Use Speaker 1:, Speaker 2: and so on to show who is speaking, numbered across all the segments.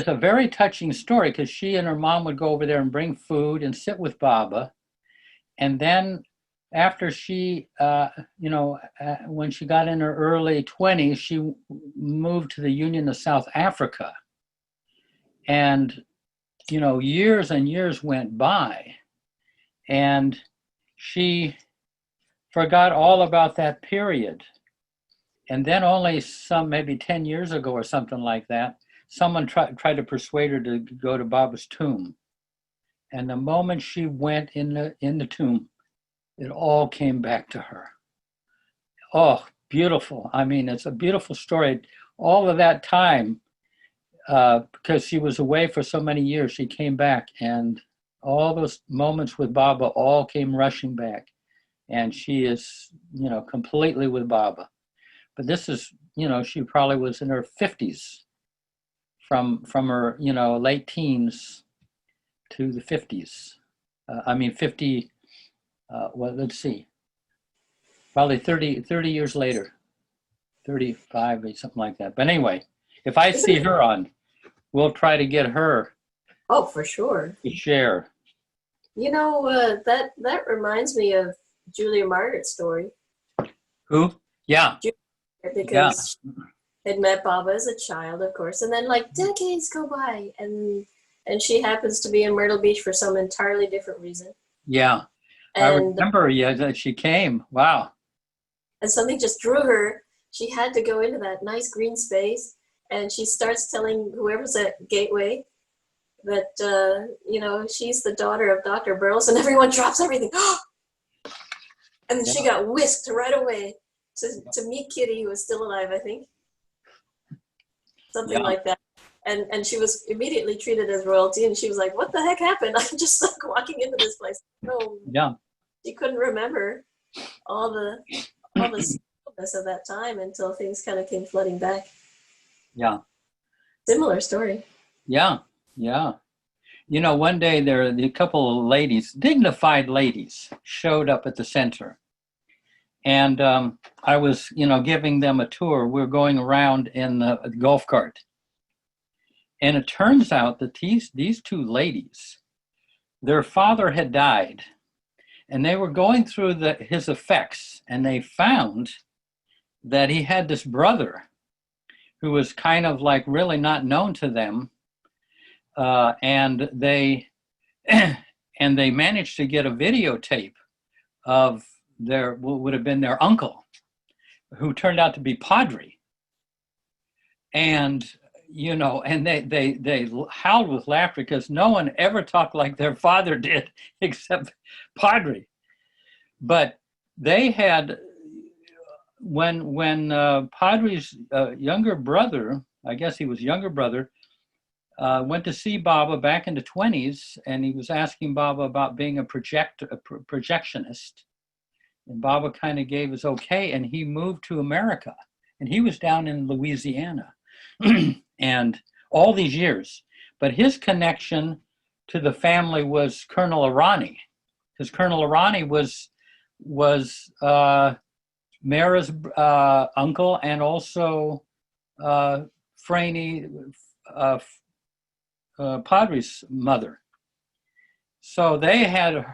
Speaker 1: a very touching story because she and her mom would go over there and bring food and sit with Baba. And then after she, when she got in her early 20s, she moved to the Union of South Africa. And, years and years went by, and she forgot all about that period. And then only maybe 10 years ago or something like that, someone tried to persuade her to go to Baba's tomb. And the moment she went in the tomb, it all came back to her. Oh, beautiful. I mean, it's a beautiful story. All of that time, because she was away for so many years, she came back, and all those moments with Baba all came rushing back. And she is, completely with Baba. But this is, she probably was in her 50s from her, late teens to the 50s. 50, let's see, probably 30 years later, 35 or something like that. But anyway, if I see her on, we'll try to get her.
Speaker 2: Oh, for sure.
Speaker 1: To share.
Speaker 2: That reminds me of Julia Margaret's story.
Speaker 1: Who? Yeah.
Speaker 2: Because had met Baba as a child, of course, and then like decades go by, and she happens to be in Myrtle Beach for some entirely different reason.
Speaker 1: Yeah, and I remember. Yeah, that she came. Wow.
Speaker 2: And something just drew her. She had to go into that nice green space, and she starts telling whoever's at Gateway that she's the daughter of Dr. Burles, and everyone drops everything. And then she got whisked right away to meet Kitty, who was still alive, I think. Something like that. And she was immediately treated as royalty, and she was like, what the heck happened? I'm just like walking into this place. No.
Speaker 1: Yeah.
Speaker 2: She couldn't remember all the stillness of that time until things kind of came flooding back.
Speaker 1: Yeah.
Speaker 2: Similar story.
Speaker 1: Yeah. Yeah. One day a couple of ladies, dignified ladies, showed up at the center. And I was, giving them a tour. We were going around in the golf cart. And it turns out that these two ladies, their father had died. And they were going through his effects. And they found that he had this brother who was kind of like really not known to them. And they managed to get a videotape of would have been their uncle, who turned out to be Padre. And and they howled with laughter because no one ever talked like their father did except Padre. But they had, when Padre's younger brother, I guess he was younger brother, went to see Baba back in the 20s, and he was asking Baba about being a projectionist. And Baba kind of gave his okay, and he moved to America. And he was down in Louisiana and all these years. But his connection to the family was Colonel Irani, because Colonel Irani was Mara's uncle, and also Franny, Padre's mother. So they had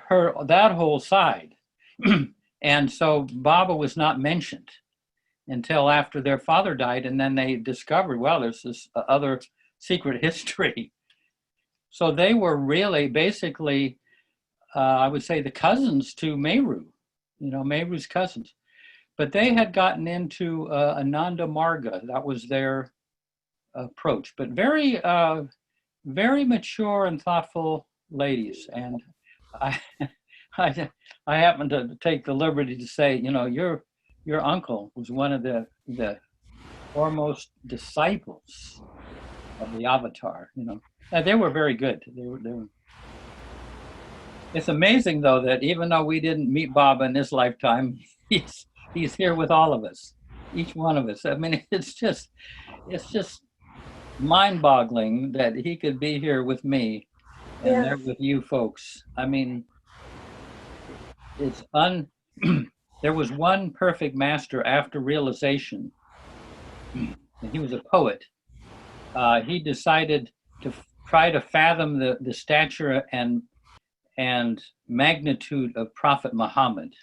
Speaker 1: that whole side. And so Baba was not mentioned until after their father died, and then they discovered, well, there's this other secret history. So they were really basically, I would say, the cousins to Meru, Meru's cousins. But they had gotten into Ananda Marga. That was their approach. But very, very mature and thoughtful ladies. And I happen to take the liberty to say, your uncle was one of the foremost disciples of the Avatar. They were very good. They were. It's amazing, though, that even though we didn't meet Baba in this lifetime, he's here with all of us, each one of us. I mean, it's just mind-boggling that he could be here with me and there with you folks. I mean, there was one perfect master after realization, and he was a poet. He decided try to fathom the stature and magnitude of Prophet Muhammad.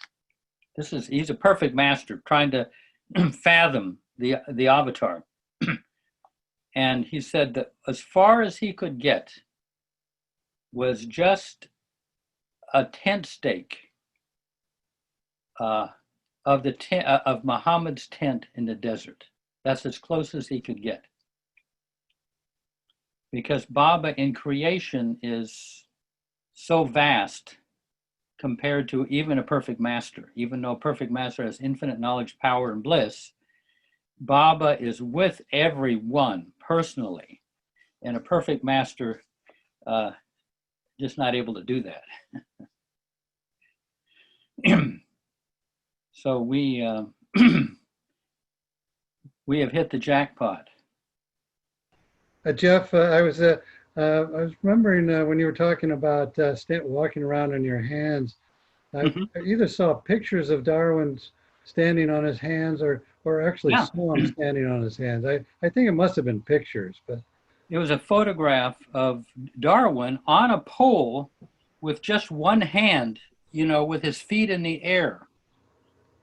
Speaker 1: He's a perfect master trying to fathom the avatar. And he said that as far as he could get was just a tent stake of Muhammad's tent in the desert. That's as close as he could get. Because Baba in creation is so vast compared to even a perfect master. Even though a perfect master has infinite knowledge, power, and bliss, Baba is with everyone personally. And a perfect master just not able to do that. So we have hit the jackpot.
Speaker 3: Jeff, I was remembering when you were talking about walking around on your hands. I either saw pictures of Darwin standing on his hands, or actually saw him standing on his hands. I think it must have been pictures, but
Speaker 1: it was a photograph of Darwin on a pole with just one hand, with his feet in the air.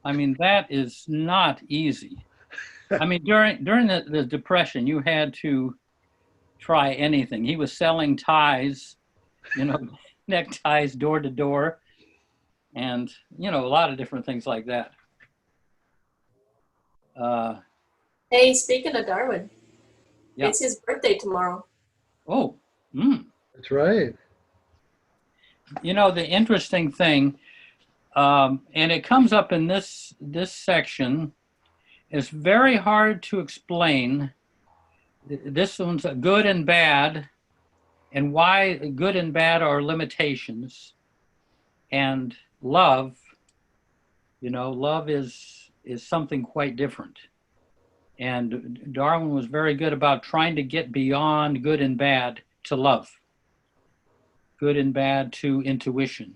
Speaker 1: I mean, that is not easy. I mean, during the Depression, you had to try anything. He was selling ties, neckties door to door, and, a lot of different things like that.
Speaker 2: Hey, speaking of Darwin,
Speaker 1: yeah.
Speaker 2: It's his birthday tomorrow.
Speaker 1: Oh,
Speaker 3: that's right.
Speaker 1: The interesting thing, and it comes up in this section, is very hard to explain. This one's good and bad, and why good and bad are limitations. And love, love is something quite different. And Darwin was very good about trying to get beyond good and bad to love, good and bad to intuition.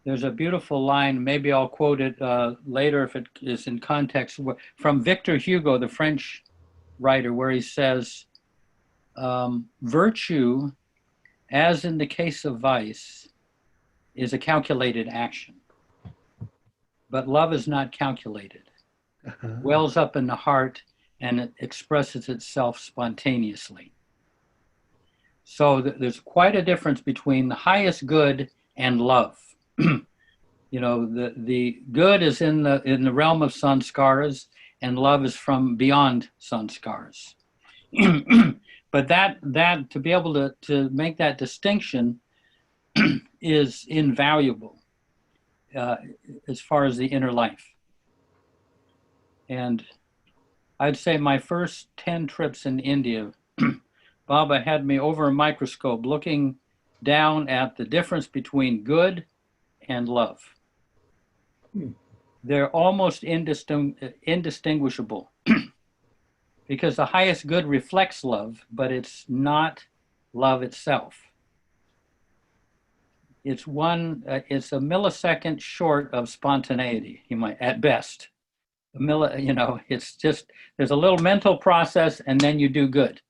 Speaker 1: There's a beautiful line, maybe I'll quote it later if it is in context, from Victor Hugo, the French writer, where he says, virtue, as in the case of vice, is a calculated action. But love is not calculated. It wells up in the heart and it expresses itself spontaneously. So there's quite a difference between the highest good and love. The good is in the realm of sanskaras, and love is from beyond sanskaras. But that to be able to make that distinction is invaluable as far as the inner life. And I'd say my first 10 trips in India, Baba had me over a microscope looking down at the difference between good and love. They're almost indistinguishable because the highest good reflects love, but it's not love itself. It's a millisecond short of spontaneity, at best. It's just, there's a little mental process and then you do good.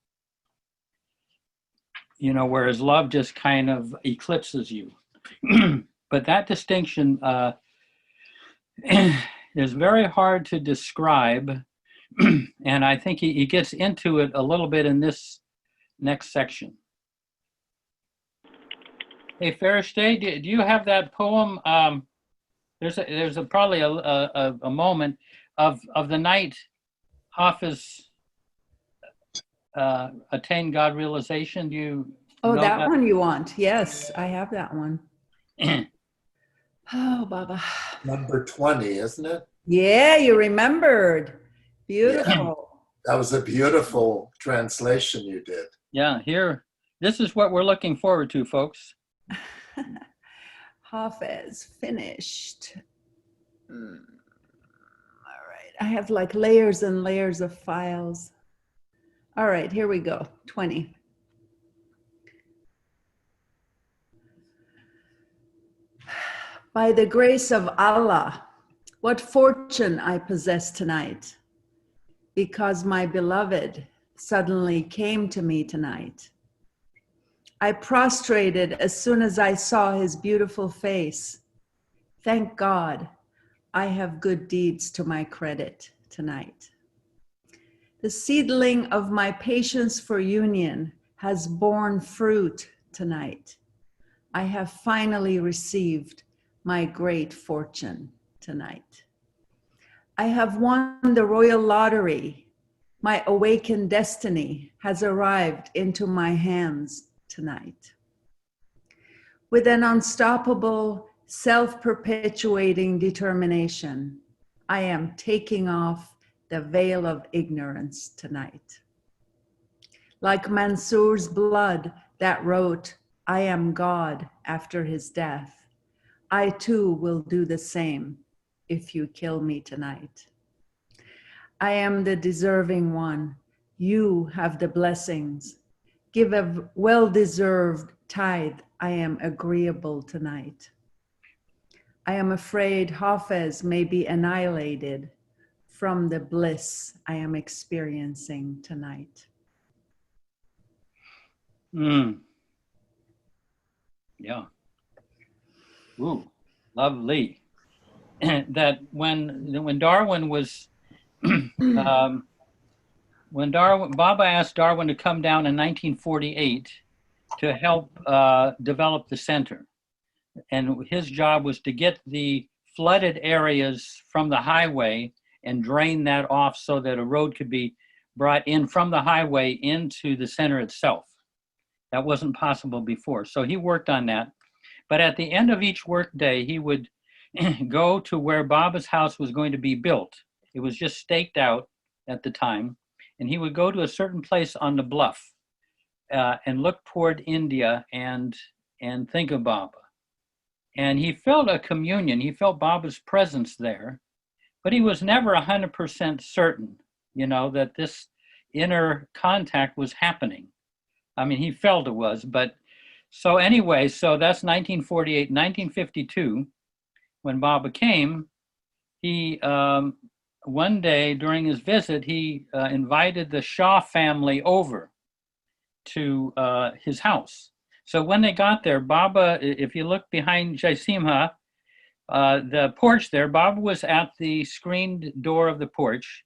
Speaker 1: Whereas love just kind of eclipses you. But that distinction is very hard to describe. And I think he gets into it a little bit in this next section. Hey, Farishte, do you have that poem? There's probably a moment of the night Hafiz attained God realization. Do you know
Speaker 4: that one you want? Yes, I have that one. Oh, Baba.
Speaker 5: Number 20, isn't it?
Speaker 4: Yeah, you remembered. Beautiful.
Speaker 5: Yeah. That was a beautiful translation you did.
Speaker 1: Yeah, this is what we're looking forward to, folks.
Speaker 4: Hafiz, finished. All right, I have like layers and layers of files. All right, here we go, 20. By the grace of Allah, what fortune I possess tonight, because my beloved suddenly came to me tonight. I prostrated as soon as I saw his beautiful face. Thank God, I have good deeds to my credit tonight. The seedling of my patience for union has borne fruit tonight. I have finally received my great fortune tonight. I have won the royal lottery. My awakened destiny has arrived into my hands tonight. With an unstoppable, self-perpetuating determination, I am taking off the veil of ignorance tonight. Like Mansour's blood that wrote, I am God after his death, I too will do the same if you kill me tonight. I am the deserving one. You have the blessings. Give a well-deserved tithe. I am agreeable tonight. I am afraid Hafez may be annihilated from the bliss I am experiencing tonight.
Speaker 1: Yeah. Ooh, lovely. That when Darwin was, when Baba asked Darwin to come down in 1948 to help develop the center. And his job was to get the flooded areas from the highway and drain that off so that a road could be brought in from the highway into the center itself. That wasn't possible before. So he worked on that. But at the end of each workday, he would go to where Baba's house was going to be built. It was just staked out at the time. And he would go to a certain place on the bluff and look toward India and think of Baba. And he felt a communion. He felt Baba's presence there, but he was never 100% certain, that this inner contact was happening. I mean, he felt it was, but so anyway, so that's 1948. 1952, when Baba came, he, one day during his visit, he invited the Shaw family over to his house. So when they got there, Baba, if you look behind Jaisimha, the porch there, Baba was at the screened door of the porch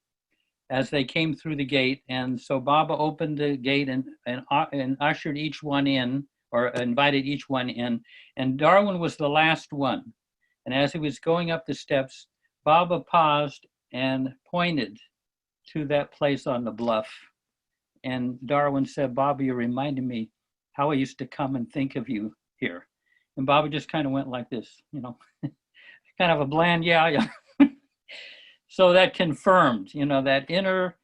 Speaker 1: as they came through the gate. And so Baba opened the gate and ushered each one in, or invited each one in. And Darwin was the last one. And as he was going up the steps, Baba paused and pointed to that place on the bluff. And Darwin said, Baba, you reminded me how I used to come and think of you here. And Baba just kind of went like this, kind of a bland, yeah. So that confirmed, that inner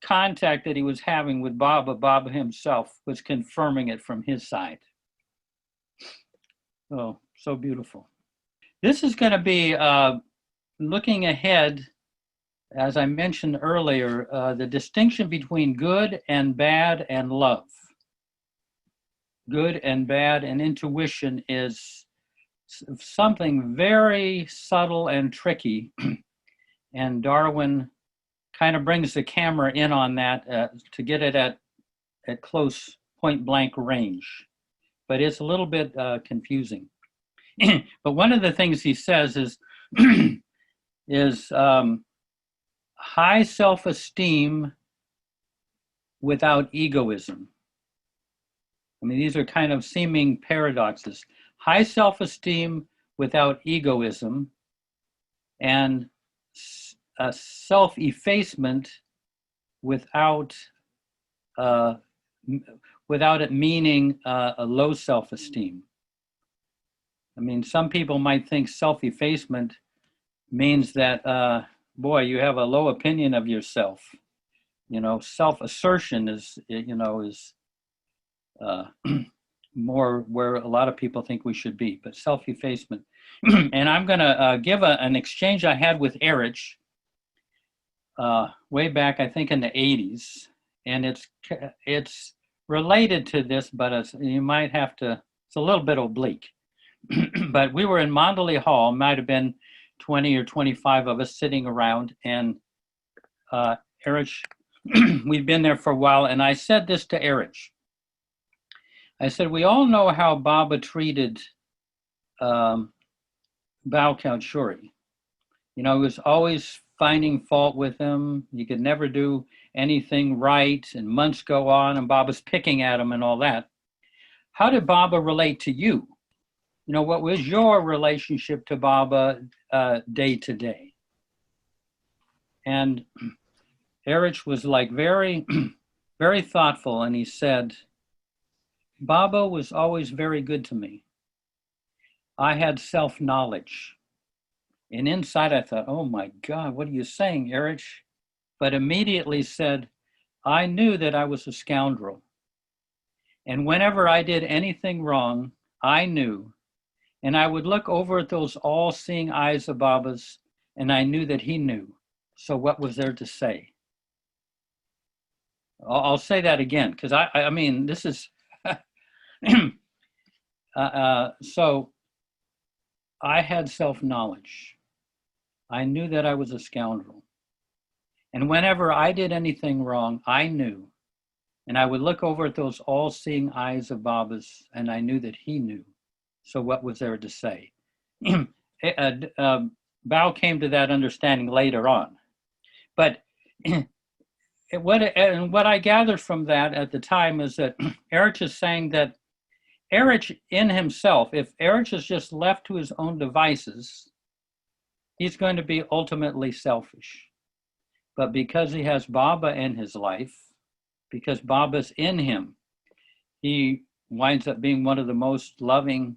Speaker 1: contact that he was having with Baba, Baba himself was confirming it from his side. Oh, so beautiful. This is going to be looking ahead, as I mentioned earlier, the distinction between good and bad and love. Good and bad and intuition is something very subtle and tricky. And Darwin kind of brings the camera in on that to get it at close point blank range. But it's a little bit confusing. But one of the things he says is high self-esteem without egoism. I mean, these are kind of seeming paradoxes. High self-esteem without egoism, and self-effacement without it meaning a low self-esteem. I mean, some people might think self-effacement means that, boy, you have a low opinion of yourself. Self-assertion is more where a lot of people think we should be, but self-effacement. And I'm going to give an exchange I had with Erich way back, I think in the 80s. And it's related to this, but you might have to, it's a little bit oblique. But we were in Mandalay Hall, might have been 20 or 25 of us sitting around, and Erich we've been there for a while, and I said this to Erich. I said, we all know how Baba treated Bao Kaunchuri. You know, he was always finding fault with him. He could never do anything right, and months go on, and Baba's picking at him and all that. How did Baba relate to you? You know, what was your relationship to Baba day to day? And Erich was like very, very thoughtful, and he said, Baba was always very good to me. I had self-knowledge. And inside I thought, oh my God, what are you saying, Erich? But immediately said, I knew that I was a scoundrel. And whenever I did anything wrong, I knew. And I would look over at those all-seeing eyes of Baba's, and I knew that he knew. So what was there to say? I'll say that again, because I mean, this is, so I had self-knowledge. I knew that I was a scoundrel. And whenever I did anything wrong, I knew. And I would look over at those all-seeing eyes of Baba's, and I knew that he knew. So what was there to say? Bao came to that understanding later on. But what I gathered from that at the time is that Erich is saying that Erich in himself, if Erich is just left to his own devices, he's going to be ultimately selfish. But because he has Baba in his life, because Baba's in him, he winds up being one of the most loving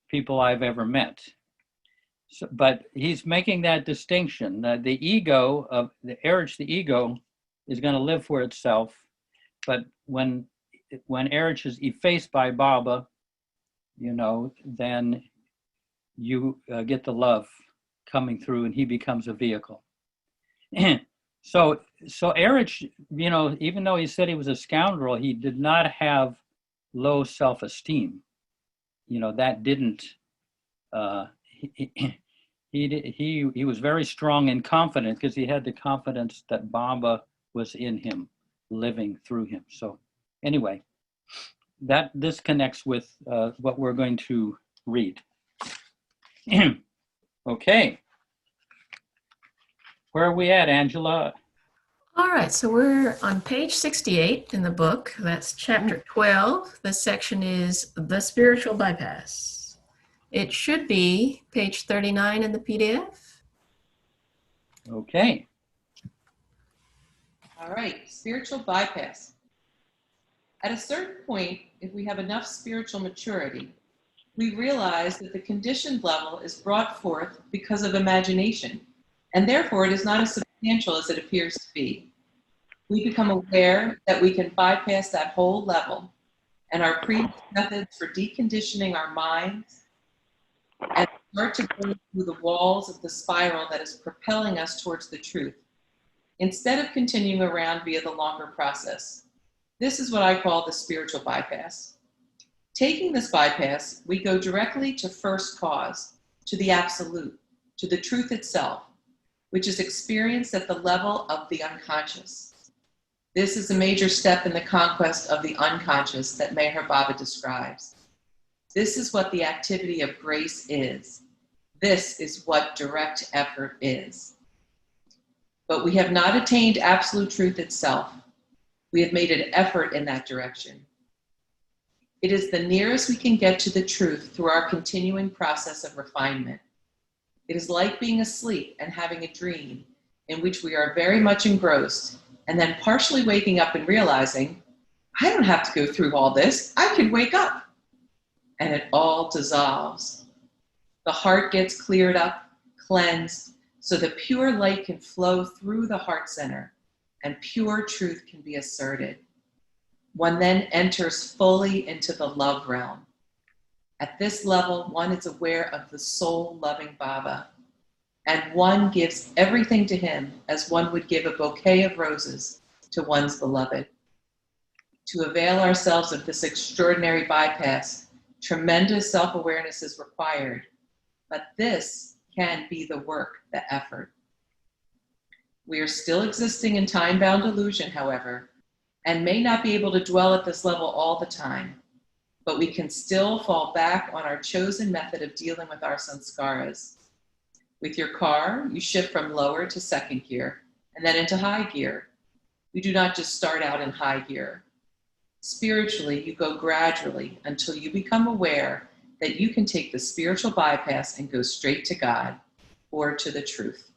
Speaker 1: people I've ever met. So, but he's making that distinction that the ego of the Erich, the ego, is going to live for itself. But when Erich is effaced by Baba, you know, then you get the love coming through, and he becomes a vehicle. So Erich, you know, even though he said he was a scoundrel, he did not have low self-esteem. You know, that didn't. He was very strong and confident because he had the confidence that Baba was in him, living through him. So anyway, this connects with what we're going to read. Okay. Where are we at, Angela?
Speaker 6: All right, so we're on page 68 in the book. That's chapter 12. The section is The Spiritual Bypass. It should be page 39 in the PDF.
Speaker 1: Okay.
Speaker 7: All right, spiritual bypass. At a certain point, if we have enough spiritual maturity, we realize that the conditioned level is brought forth because of imagination, and therefore it is not as substantial as it appears to be. We become aware that we can bypass that whole level, and our previous methods for deconditioning our minds and start to go through the walls of the spiral that is propelling us towards the truth, instead of continuing around via the longer process. This is what I call the spiritual bypass. Taking this bypass, we go directly to first cause, to the absolute, to the truth itself, which is experienced at the level of the unconscious. This is a major step in the conquest of the unconscious that Meher Baba describes. This is what the activity of grace is. This is what direct effort is. But we have not attained absolute truth itself. We have made an effort in that direction. It is the nearest we can get to the truth through our continuing process of refinement. It is like being asleep and having a dream in which we are very much engrossed, and then partially waking up and realizing, I don't have to go through all this. I can wake up. And it all dissolves. The heart gets cleared up, cleansed, so the pure light can flow through the heart center and pure truth can be asserted. One then enters fully into the love realm. At this level, one is aware of the soul-loving Baba, and one gives everything to him as one would give a bouquet of roses to one's beloved. To avail ourselves of this extraordinary bypass, tremendous self-awareness is required, but this can be the work, the effort. We are still existing in time-bound illusion, however, and may not be able to dwell at this level all the time, but we can still fall back on our chosen method of dealing with our sanskaras. With your car, you shift from lower to second gear and then into high gear. You do not just start out in high gear. Spiritually, you go gradually until you become aware that you can take the spiritual bypass and go straight to God or to the truth.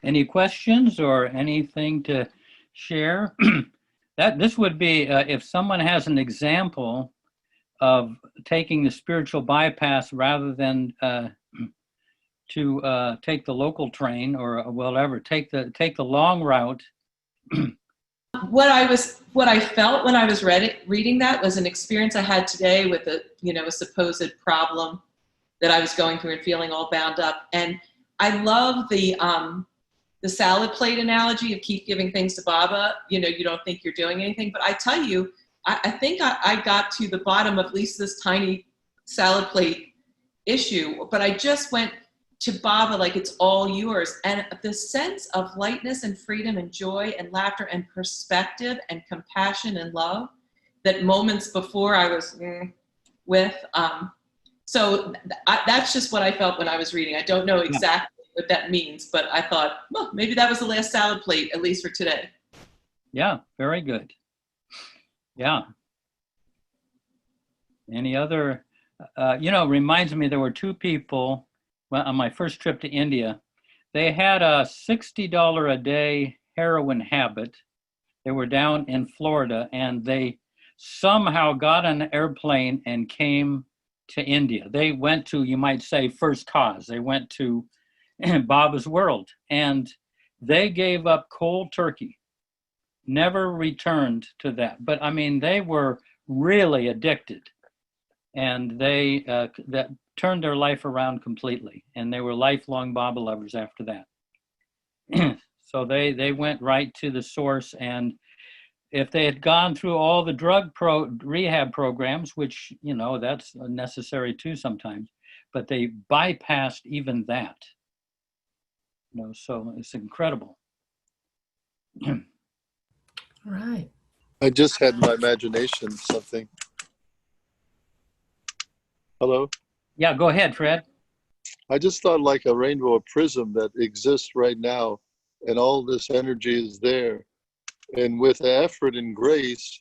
Speaker 1: Any questions or anything to share? This would be if someone has an example of taking the spiritual bypass rather than to take the local train or whatever, take the long route.
Speaker 7: What I felt when I was reading that was an experience I had today with a supposed problem that I was going through and feeling all bound up. And I love the salad plate analogy of keep giving things to Baba. You don't think you're doing anything, but I tell you, I think I got to the bottom of at least this tiny salad plate issue, but I just went to Baba like it's all yours. And the sense of lightness and freedom and joy and laughter and perspective and compassion and love that moments before I was with. So that's just what I felt when I was reading. I don't know exactly what that means, but I thought, well, maybe that was the last salad plate, at least for today.
Speaker 1: Yeah, very good. Yeah. Any other, reminds me there were two people on my first trip to India. They had a $60 a day heroin habit. They were down in Florida and they somehow got on an airplane and came to India. They went to, you might say, first cause. They went to Baba's world and they gave up cold turkey, never returned to that. But I mean, they were really addicted and they that turned their life around completely. And they were lifelong Baba lovers after that. So they went right to the source. And if they had gone through all the drug rehab programs, which, that's necessary too sometimes, but they bypassed even that. So it's incredible.
Speaker 6: Right.
Speaker 8: I just had in my imagination something. Hello?
Speaker 1: Yeah, go ahead, Fred.
Speaker 8: I just thought like a rainbow, a prism that exists right now, and all this energy is there. And with effort and grace,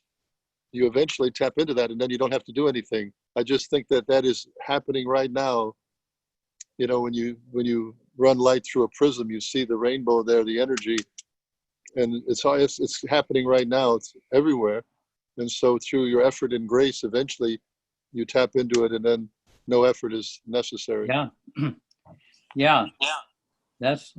Speaker 8: you eventually tap into that, and then you don't have to do anything. I just think that is happening right now. When you run light through a prism, you see the rainbow there, the energy, and it's happening right now. It's everywhere. And so through your effort and grace, eventually you tap into it, and then no effort is necessary.
Speaker 1: Yeah. Yeah. That's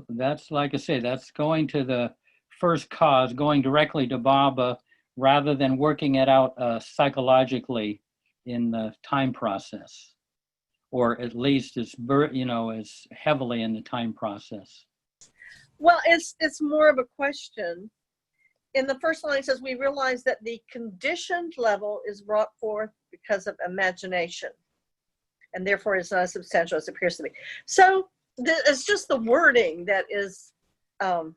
Speaker 1: like I say, that's going to the first cause, going directly to Baba rather than working it out psychologically in the time process, or at least as heavily in the time process.
Speaker 9: Well, it's more of a question. In the first line, it says, we realize that the conditioned level is brought forth because of imagination, and therefore is not as substantial as it appears to be. So it's just the wording that is, I'm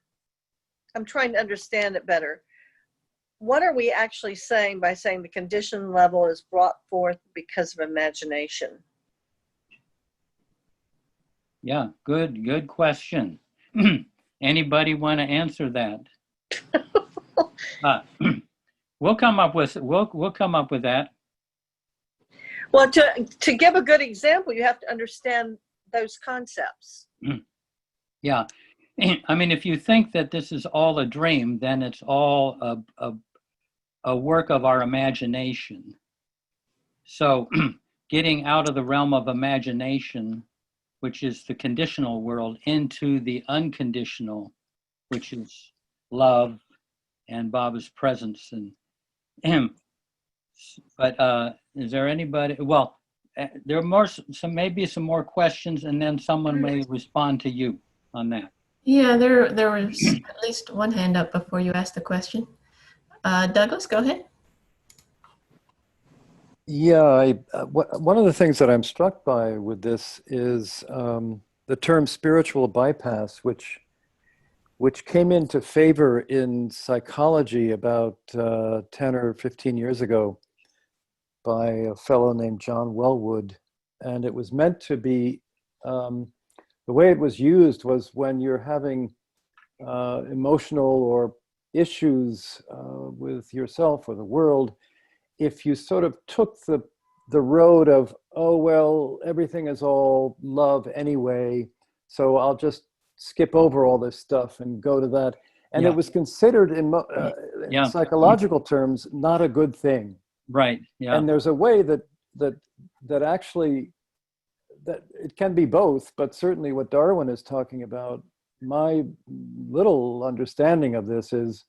Speaker 9: trying to understand it better. What are we actually saying by saying the conditioned level is brought forth because of imagination?
Speaker 1: Yeah, good question. Anybody want to answer that? We'll come up with that.
Speaker 9: Well, to give a good example, you have to understand those concepts.
Speaker 1: Yeah, I mean, if you think that this is all a dream, then it's all a work of our imagination. So getting out of the realm of imagination, which is the conditional world, into the unconditional, which is love and Baba's presence. And but is there anybody? Well, there are maybe some more questions, and then someone may respond to you on that.
Speaker 6: Yeah, there was at least one hand up before you asked the question. Douglas, go ahead.
Speaker 10: Yeah, one of the things that I'm struck by with this is the term spiritual bypass, which came into favor in psychology about 10 or 15 years ago by a fellow named John Wellwood. And it was meant to be, the way it was used was when you're having emotional or issues with yourself or the world, if you sort of took the road of, oh, well, everything is all love anyway, so I'll just skip over all this stuff and go to that. And
Speaker 1: Yeah.
Speaker 10: it was considered in
Speaker 1: Yeah.
Speaker 10: psychological terms, not a good thing.
Speaker 1: Right. Yeah.
Speaker 10: And there's a way that actually, that it can be both, but certainly what Darwin is talking about, my little understanding of this is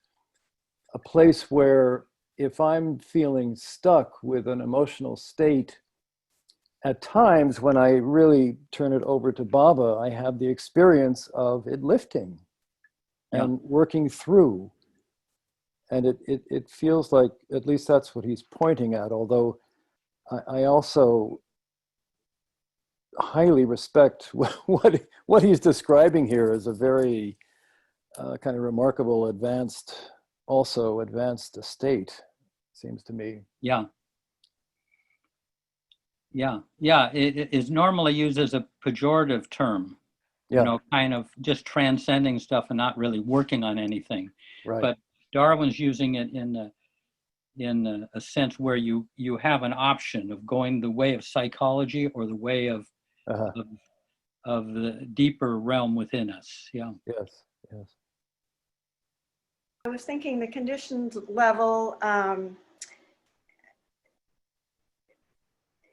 Speaker 10: a place where if I'm feeling stuck with an emotional state, at times when I really turn it over to Baba, I have the experience of it lifting and working through. And it feels like, at least that's what he's pointing at, although I also highly respect what he's describing here as a very kind of remarkable advanced state, seems to me.
Speaker 1: Yeah. It is normally used as a pejorative term, you know, kind of just transcending stuff and not really working on anything.
Speaker 10: Right.
Speaker 1: But Darwin's using it in a sense where you have an option of going the way of psychology or the way of the deeper realm within us. Yeah.
Speaker 10: Yes.
Speaker 11: I was thinking the conditioned level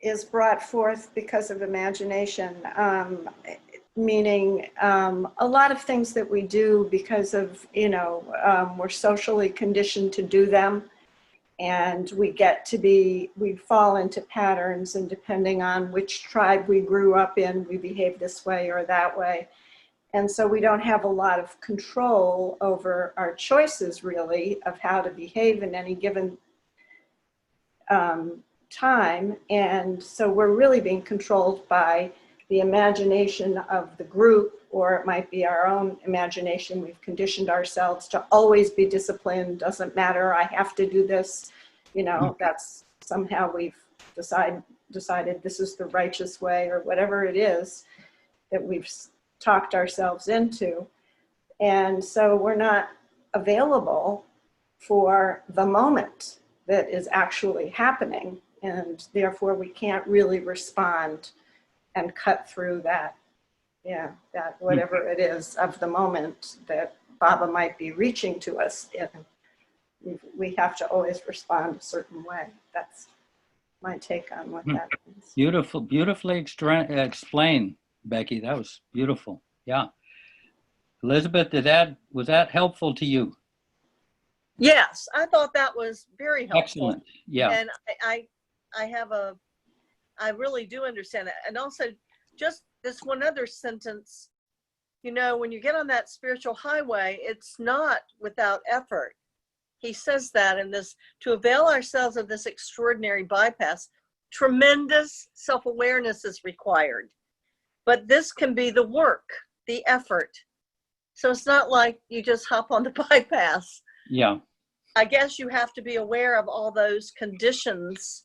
Speaker 11: is brought forth because of imagination, meaning a lot of things that we do because of, we're socially conditioned to do them, and we fall into patterns, and depending on which tribe we grew up in, we behave this way or that way. And so we don't have a lot of control over our choices, really, of how to behave in any given time. And so we're really being controlled by the imagination of the group, or it might be our own imagination. We've conditioned ourselves to always be disciplined. Doesn't matter, I have to do this. That's somehow we've decided this is the righteous way, or whatever it is that we've talked ourselves into. And so we're not available for the moment that is actually happening. And therefore we can't really respond and cut through that whatever it is of the moment that Baba might be reaching to us in. We have to always respond a certain way. That's my take on what that means.
Speaker 1: Beautifully explained, Becky. That was beautiful. Yeah. Elizabeth, was that helpful to you?
Speaker 9: Yes, I thought that was very helpful.
Speaker 1: Excellent. Yeah.
Speaker 9: And I really do understand that. And also just this one other sentence, when you get on that spiritual highway, it's not without effort. He says that in this, to avail ourselves of this extraordinary bypass, tremendous self-awareness is required. But this can be the work, the effort. So it's not like you just hop on the bypass.
Speaker 1: Yeah.
Speaker 9: I guess you have to be aware of all those conditions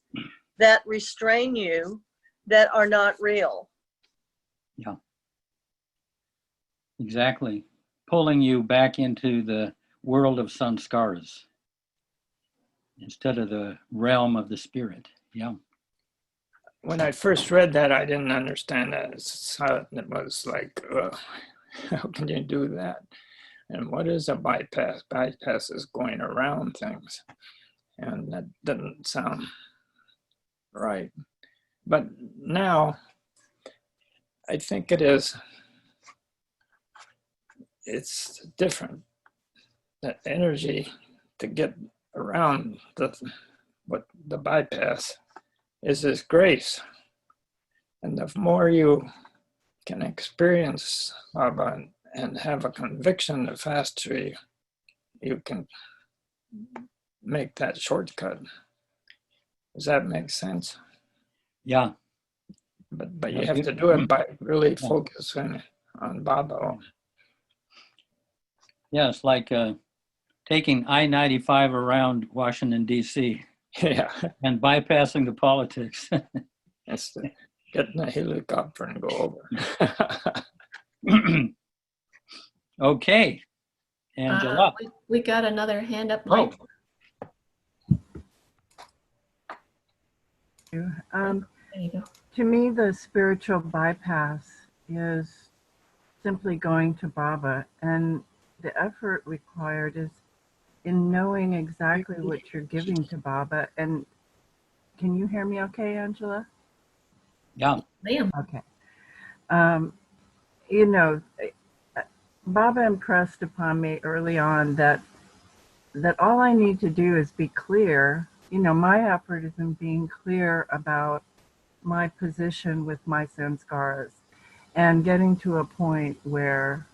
Speaker 9: that restrain you that are not real.
Speaker 1: Yeah. Exactly. Pulling you back into the world of sanskaras instead of the realm of the spirit. Yeah.
Speaker 12: When I first read that, I didn't understand that. It was like, how can you do that? And what is a bypass? Bypass is going around things. And that didn't sound right. But now, I think it's different. That energy to get around the bypass is this grace. And the more you can experience Baba and have a conviction, the faster you can make that shortcut. Does that make sense?
Speaker 1: Yeah.
Speaker 12: But you have to do it by really focusing on Baba.
Speaker 1: Yeah, it's like taking I-95 around Washington, D.C.
Speaker 12: Yeah.
Speaker 1: And bypassing the politics.
Speaker 12: It's getting a helicopter and go over.
Speaker 1: Okay. Angela.
Speaker 6: We got another hand up,
Speaker 1: Oh.
Speaker 6: Mike.
Speaker 4: Um,
Speaker 6: There you go.
Speaker 4: to me, the spiritual bypass is simply going to Baba, and the effort required is in knowing exactly what you're giving to Baba. And can you hear me okay, Angela?
Speaker 1: Yeah.
Speaker 6: Ma'am.
Speaker 4: Okay. Baba impressed upon me early on that all I need to do is be clear. My effort is in being clear about my position with my sanskaras and getting to a point where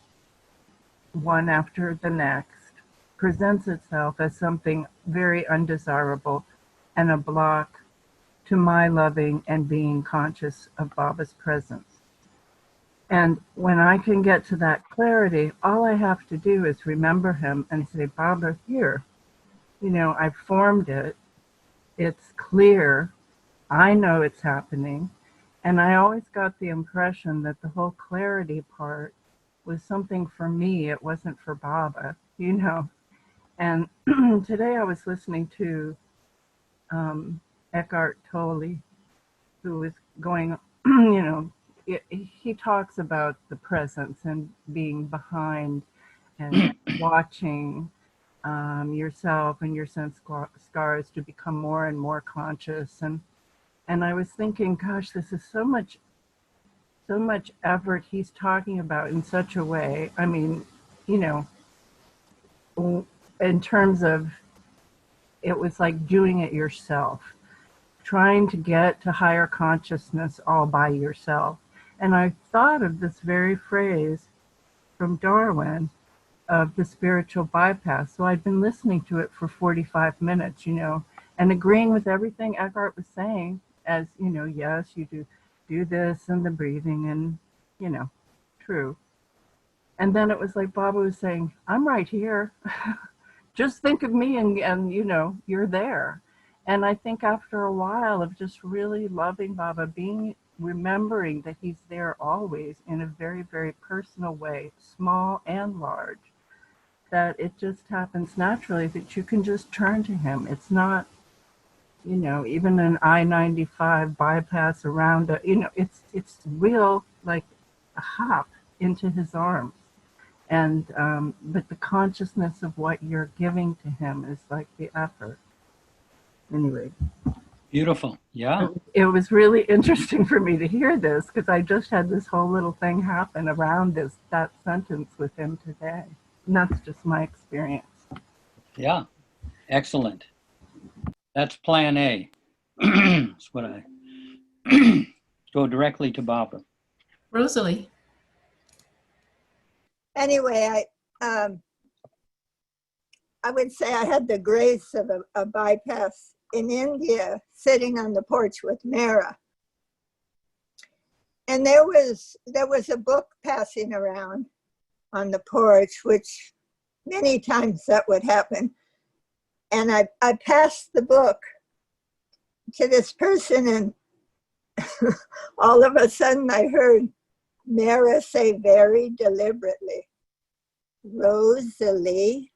Speaker 4: one after the next presents itself as something very undesirable and a block to my loving and being conscious of Baba's presence. And when I can get to that clarity, all I have to do is remember him and say, Baba, here, I've formed it. It's clear. I know it's happening. And I always got the impression that the whole clarity part was something for me. It wasn't for Baba, And today I was listening to Eckhart Tolle, who was going, he talks about the presence and being behind and watching yourself and your sense scars to become more and more conscious. And I was thinking, gosh, this is so much effort he's talking about in such a way. I mean, in terms of, it was like doing it yourself, trying to get to higher consciousness all by yourself. And I thought of this very phrase from Darwin of the spiritual bypass. So I'd been listening to it for 45 minutes, and agreeing with everything Eckhart was saying, as, yes, you do this and the breathing and, true. And then it was like Baba was saying, I'm right here. Just think of me and you're there. And I think after a while of just really loving Baba, remembering that he's there always in a very, very personal way, small and large, that it just happens naturally that you can just turn to him. It's not, even an I-95 bypass around, it's real, like a hop into his arms. And, but the consciousness of what you're giving to him is like the effort. Anyway.
Speaker 1: Beautiful. Yeah.
Speaker 4: It was really interesting for me to hear this because I just had this whole little thing happen around that sentence with him today. And that's just my experience.
Speaker 1: Yeah. Excellent. That's plan A. That's what I go directly to Baba.
Speaker 6: Rosalie.
Speaker 13: Anyway, I would say I had the grace of a bypass in India, sitting on the porch with Mara. And there was a book passing around on the porch, which many times that would happen. And I passed the book to this person, and all of a sudden I heard Mara say very deliberately, Rosalie,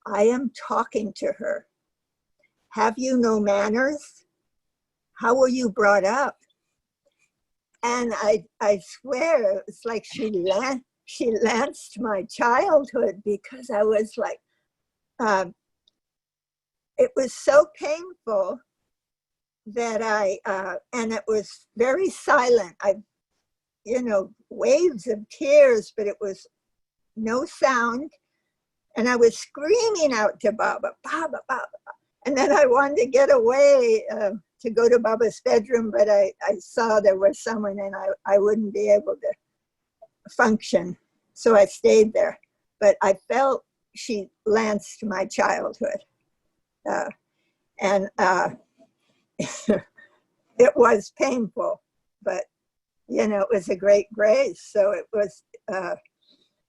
Speaker 13: I am talking to her. Have you no manners? How were you brought up? And I swear it's like she lanced my childhood, because I was like, it was so painful that and it was very silent. Waves of tears, but it was no sound. And I was screaming out to Baba, Baba, Baba. And then I wanted to get away to go to Baba's bedroom, but I saw there was someone and I wouldn't be able to function. So I stayed there. But I felt she lanced my childhood. it was painful, but it was a great grace. So it was,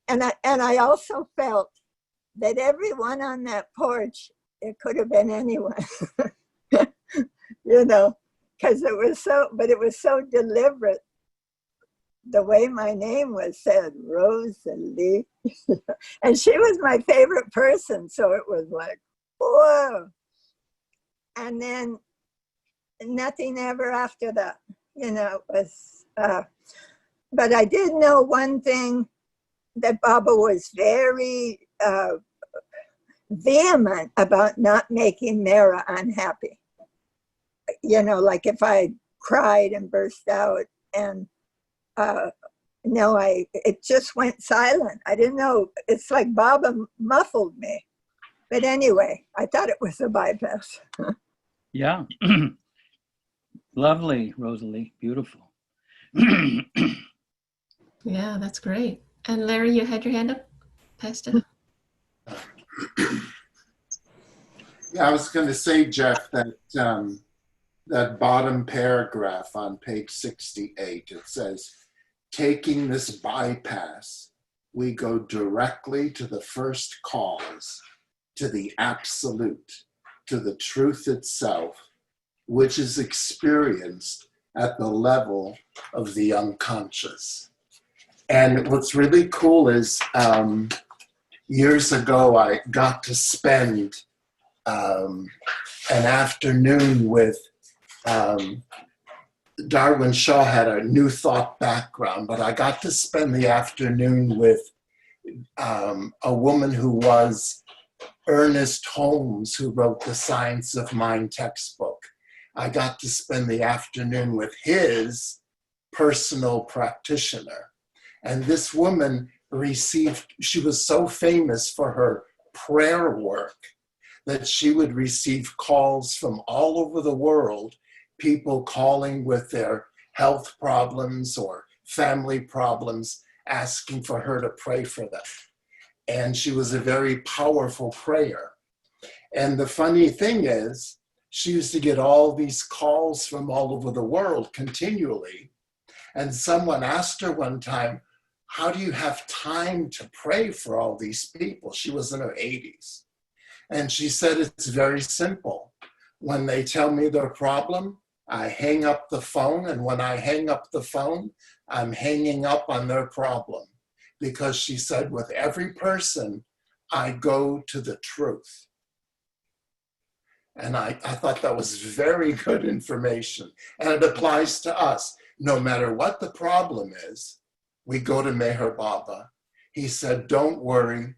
Speaker 13: and I also felt that everyone on that porch, it could have been anyone, because it was so deliberate. The way my name was said, Rosalie, and she was my favorite person. So it was like, whoa. And then nothing ever after that, it was, but I did know one thing, that Baba was very vehement about not making Mara unhappy. Like if I cried and burst out, and no, it just went silent. I didn't know. It's like Baba muffled me. But anyway, I thought it was a bypass.
Speaker 1: Yeah. Lovely, Rosalie. Beautiful.
Speaker 6: Yeah, that's great. And Larry, you had your hand up? Pesta?
Speaker 5: Yeah, I was going to say, Jeff, that that bottom paragraph on page 68, it says, taking this bypass, we go directly to the first cause, to the absolute, to the truth itself, which is experienced at the level of the unconscious. And what's really cool is years ago, I got to spend an afternoon with Darwin Shaw had a New Thought background, but I got to spend the afternoon with a woman who was Ernest Holmes, who wrote the Science of Mind textbook. I got to spend the afternoon with his personal practitioner. And this woman she was so famous for her prayer work that she would receive calls from all over the world, people calling with their health problems or family problems, asking for her to pray for them. And she was a very powerful prayer. And the funny thing is, she used to get all these calls from all over the world continually. And someone asked her one time, how do you have time to pray for all these people? She was in her 80s. And she said, it's very simple. When they tell me their problem, I hang up the phone. And when I hang up the phone, I'm hanging up on their problem. Because she said, with every person, I go to the truth. And I thought that was very good information. And it applies to us. No matter what the problem is, we go to Meher Baba. He said, don't worry,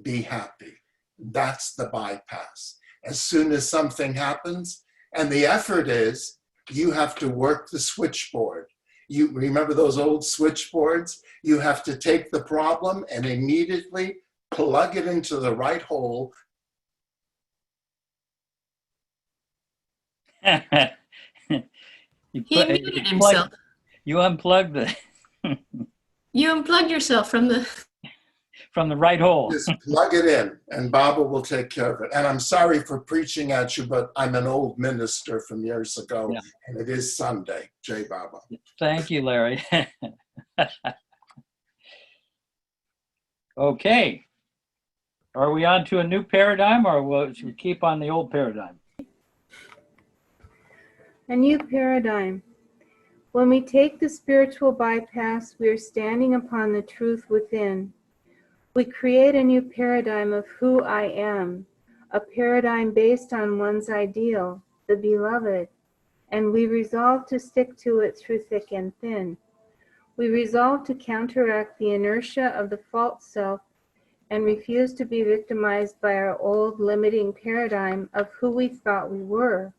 Speaker 5: be happy. That's the bypass. As soon as something happens, and the effort is, you have to work the switchboard. You remember those old switchboards? You have to take the problem and immediately plug it into the right hole.
Speaker 6: He muted himself.
Speaker 1: You unplugged the
Speaker 6: You unplugged yourself from the
Speaker 1: right hole.
Speaker 5: Just plug it in and Baba will take care of it. And I'm sorry for preaching at you, but I'm an old minister from years ago, yeah. And it is Sunday. Jai Baba.
Speaker 1: Thank you, Larry. Okay. Are we on to a new paradigm, or should we keep on the old paradigm?
Speaker 14: A new paradigm. When we take the spiritual bypass, we are standing upon the truth within. We create a new paradigm of who I am, a paradigm based on one's ideal, the beloved, and we resolve to stick to it through thick and thin. We resolve to counteract the inertia of the false self and refuse to be victimized by our old limiting paradigm of who we thought we were.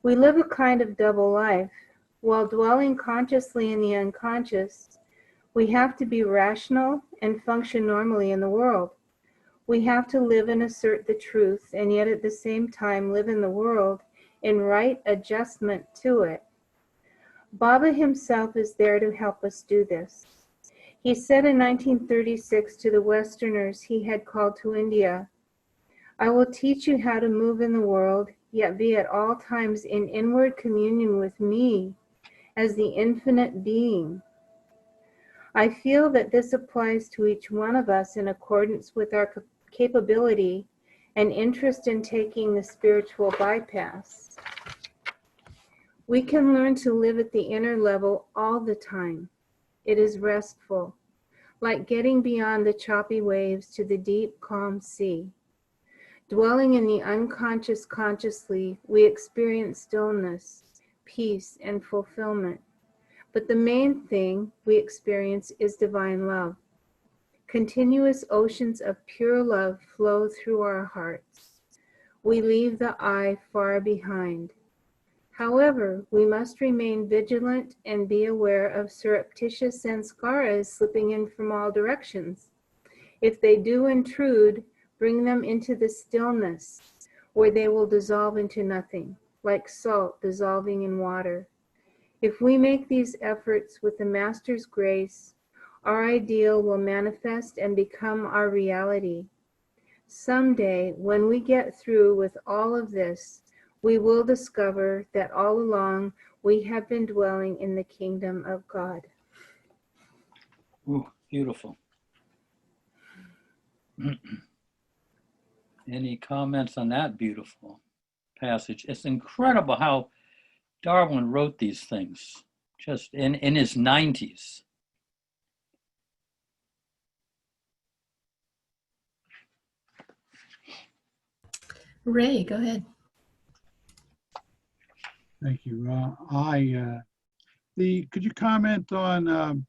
Speaker 14: We live a kind of double life. While dwelling consciously in the unconscious, we have to be rational and function normally in the world. We have to live and assert the truth, and yet at the same time live in the world in right adjustment to it. Baba himself is there to help us do this. He said in 1936 to the Westerners he had called to India, I will teach you how to move in the world, yet be at all times in inward communion with me as the infinite being. I feel that this applies to each one of us in accordance with our capability and interest in taking the spiritual bypass. We can learn to live at the inner level all the time. It is restful, like getting beyond the choppy waves to the deep, calm sea. Dwelling in the unconscious consciously, we experience stillness, peace, and fulfillment. But the main thing we experience is divine love. Continuous oceans of pure love flow through our hearts. We leave the I far behind. However, we must remain vigilant and be aware of surreptitious sanskaras slipping in from all directions. If they do intrude, bring them into the stillness, where they will dissolve into nothing, like salt dissolving in water. If we make these efforts with the Master's grace, our ideal will manifest and become our reality. Someday, when we get through with all of this, we will discover that all along we have been dwelling in the kingdom of God.
Speaker 1: Ooh, beautiful. Any comments on that beautiful passage? It's incredible how Darwin wrote these things just in his 90s.
Speaker 6: Ray, go ahead.
Speaker 15: Thank you. Could you comment on,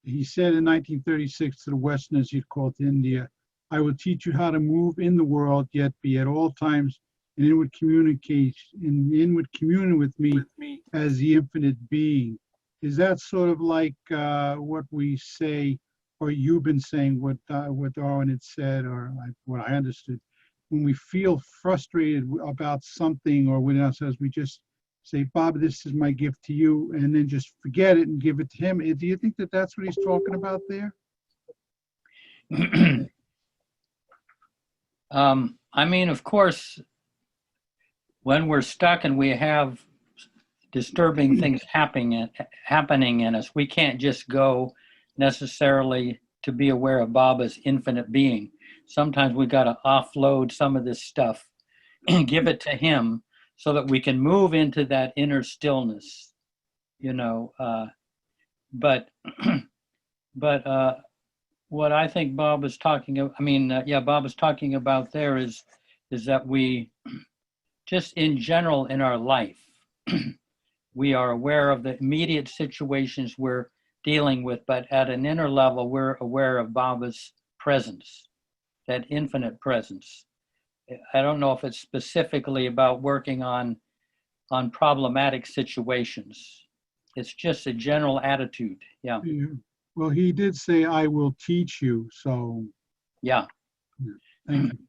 Speaker 15: he said in 1936 to the Westerners he'd called to India, I will teach you how to move in the world, yet be at all times in inward communion with me as the infinite being. Is that sort of like what we say, or you've been saying, what Darwin had said, or like what I understood? When we feel frustrated about something or within ourselves, we just say, Bob, this is my gift to you, and then just forget it and give it to him. Do you think that that's what he's talking about there?
Speaker 1: I mean, of course, when we're stuck and we have disturbing things happening in us, we can't just go necessarily to be aware of Baba's infinite being. Sometimes we got to offload some of this stuff and give it to him so that we can move into that inner stillness, you know. But what I think Bob is talking about, Bob is talking about there is that we, just in general in our life, we are aware of the immediate situations we're dealing with, but at an inner level, we're aware of Baba's presence, that infinite presence. I don't know if it's specifically about working on problematic situations. It's just a general attitude. Yeah.
Speaker 15: Well, he did say, I will teach you. So,
Speaker 1: yeah.
Speaker 15: Thank you.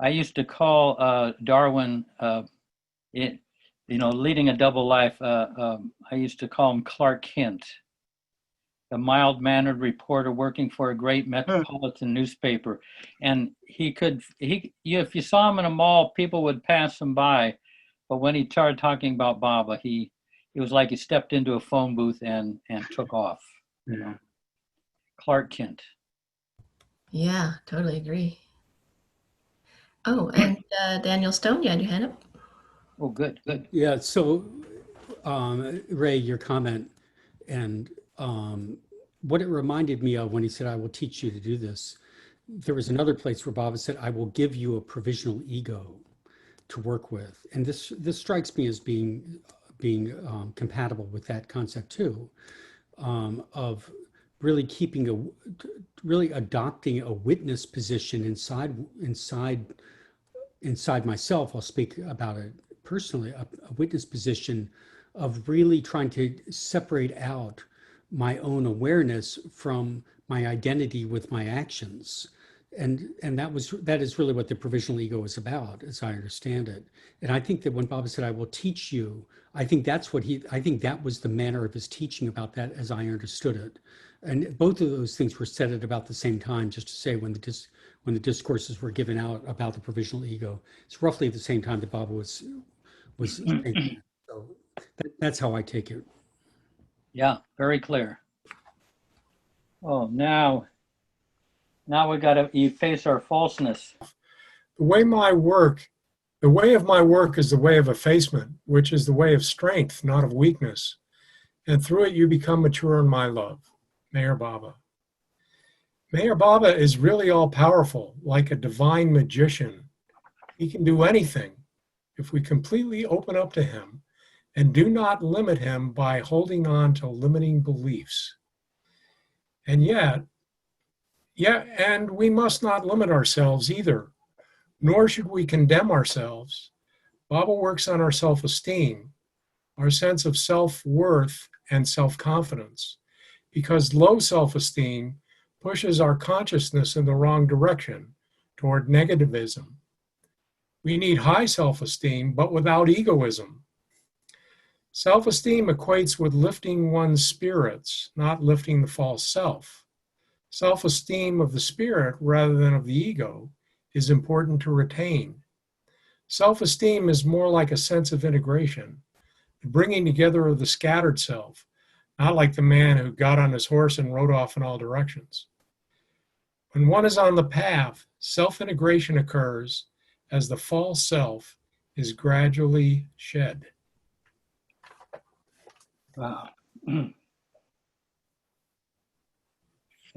Speaker 1: I used to call Darwin, leading a double life, I used to call him Clark Kent, a mild-mannered reporter working for a great metropolitan newspaper. And if you saw him in a mall, people would pass him by. But when he started talking about Baba, it was like he stepped into a phone booth and took off. You know, Clark Kent.
Speaker 6: Yeah, totally agree. Oh, and Daniel Stone, you had your hand up.
Speaker 1: Oh, good.
Speaker 16: Yeah, so Ray, your comment and what it reminded me of when he said, I will teach you to do this. There was another place where Baba said, I will give you a provisional ego to work with. And this strikes me as being compatible with that concept too, of really really adopting a witness position inside myself. I'll speak about it personally, a witness position of really trying to separate out my own awareness from my identity with my actions. And that is really what the provisional ego is about, as I understand it. And I think that when Baba said, I will teach you, I think that was the manner of his teaching about that as I understood it. And both of those things were said at about the same time, just to say when the discourses were given out about the provisional ego. It's roughly at the same time that Baba was saying that. So that's how I take it.
Speaker 1: Yeah, very clear. Oh, now we got to efface our falseness.
Speaker 17: The way of my work is the way of effacement, which is the way of strength, not of weakness. And through it, you become mature in my love. Meyer Baba. Meyer Baba is really all powerful, like a divine magician. He can do anything if we completely open up to him and do not limit him by holding on to limiting beliefs. And and we must not limit ourselves either, nor should we condemn ourselves. Baba works on our self-esteem, our sense of self-worth and self-confidence, because low self-esteem pushes our consciousness in the wrong direction, toward negativism. We need high self-esteem, but without egoism. Self-esteem equates with lifting one's spirits, not lifting the false self. Self-esteem of the spirit rather than of the ego is important to retain. Self-esteem is more like a sense of integration, the bringing together of the scattered self, not like the man who got on his horse and rode off in all directions. When one is on the path, self-integration occurs as the false self is gradually shed.
Speaker 1: Wow.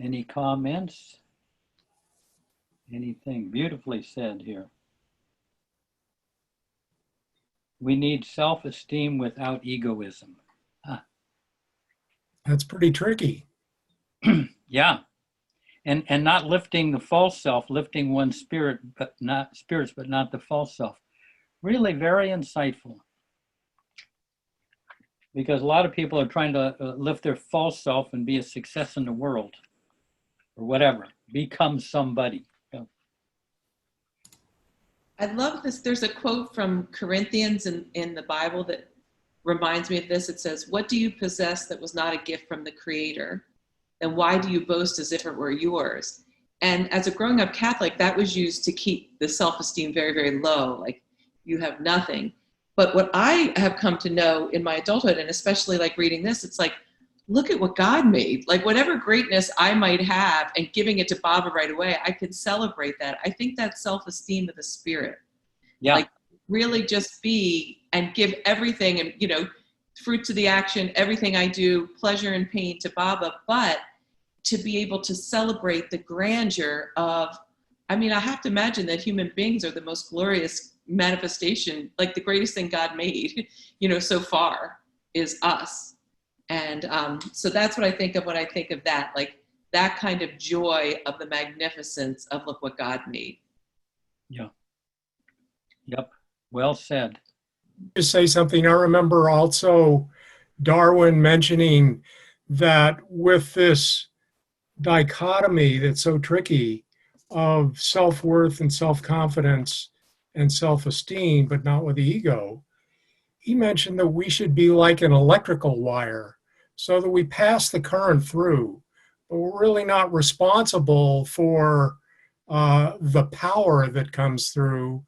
Speaker 1: Any comments? Anything beautifully said here. We need self-esteem without egoism. Huh.
Speaker 17: That's pretty tricky.
Speaker 1: Yeah. And not lifting the false self, lifting one's spirit, but not the false self. Really very insightful. Because a lot of people are trying to lift their false self and be a success in the world or whatever, become somebody. Yeah.
Speaker 7: I love this. There's a quote from Corinthians in the Bible that reminds me of this. It says, "What do you possess that was not a gift from the Creator? And why do you boast as if it were yours?" And as a growing up Catholic, that was used to keep the self-esteem very, very low, like you have nothing. But what I have come to know in my adulthood, and especially like reading this, it's like, look at what God made. Like whatever greatness I might have and giving it to Baba right away, I can celebrate that. I think that's self-esteem of the spirit.
Speaker 1: Yeah.
Speaker 7: Like really just be and give everything and, fruits of the action, everything I do, pleasure and pain to Baba, but to be able to celebrate the grandeur of, I have to imagine that human beings are the most glorious manifestation, like the greatest thing God made, so far is us. And so that's what I think of when I think of that, like that kind of joy of the magnificence of look what God made.
Speaker 1: Yeah. Yep. Well said.
Speaker 17: Just say something. I remember also Darwin mentioning that with this dichotomy that's so tricky of self-worth and self-confidence and self-esteem, but not with the ego, he mentioned that we should be like an electrical wire so that we pass the current through, but we're really not responsible for the power that comes through.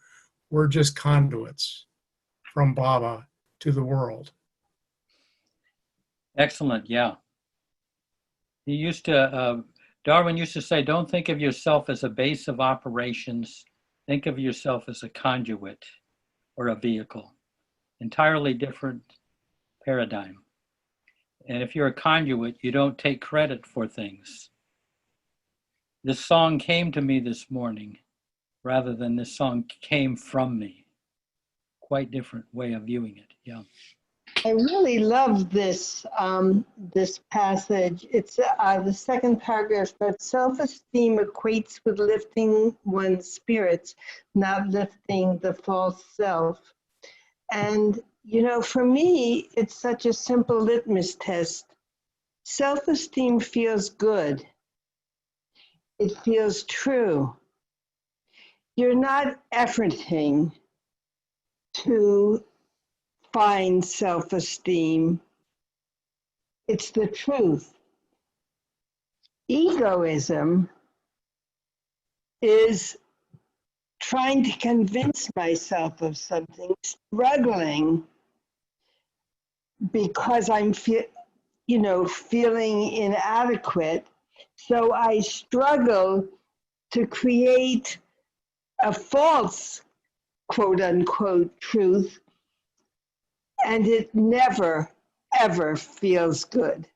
Speaker 17: We're just conduits from Baba to the world.
Speaker 1: Excellent. Yeah. Darwin used to say, don't think of yourself as a base of operations. Think of yourself as a conduit or a vehicle. Entirely different paradigm. And if you're a conduit, you don't take credit for things. This song came to me this morning rather than this song came from me. Quite different way of viewing it. Yeah.
Speaker 13: I really love this this passage. It's the second paragraph, but self-esteem equates with lifting one's spirits, not lifting the false self. And, for me, it's such a simple litmus test. Self-esteem feels good.
Speaker 18: it feels true. You're not efforting to find self-esteem. It's the truth. Egoism is trying to convince myself of something, struggling because I'm feeling inadequate. So I struggle to create a false, quote unquote, truth, and it never, ever feels good.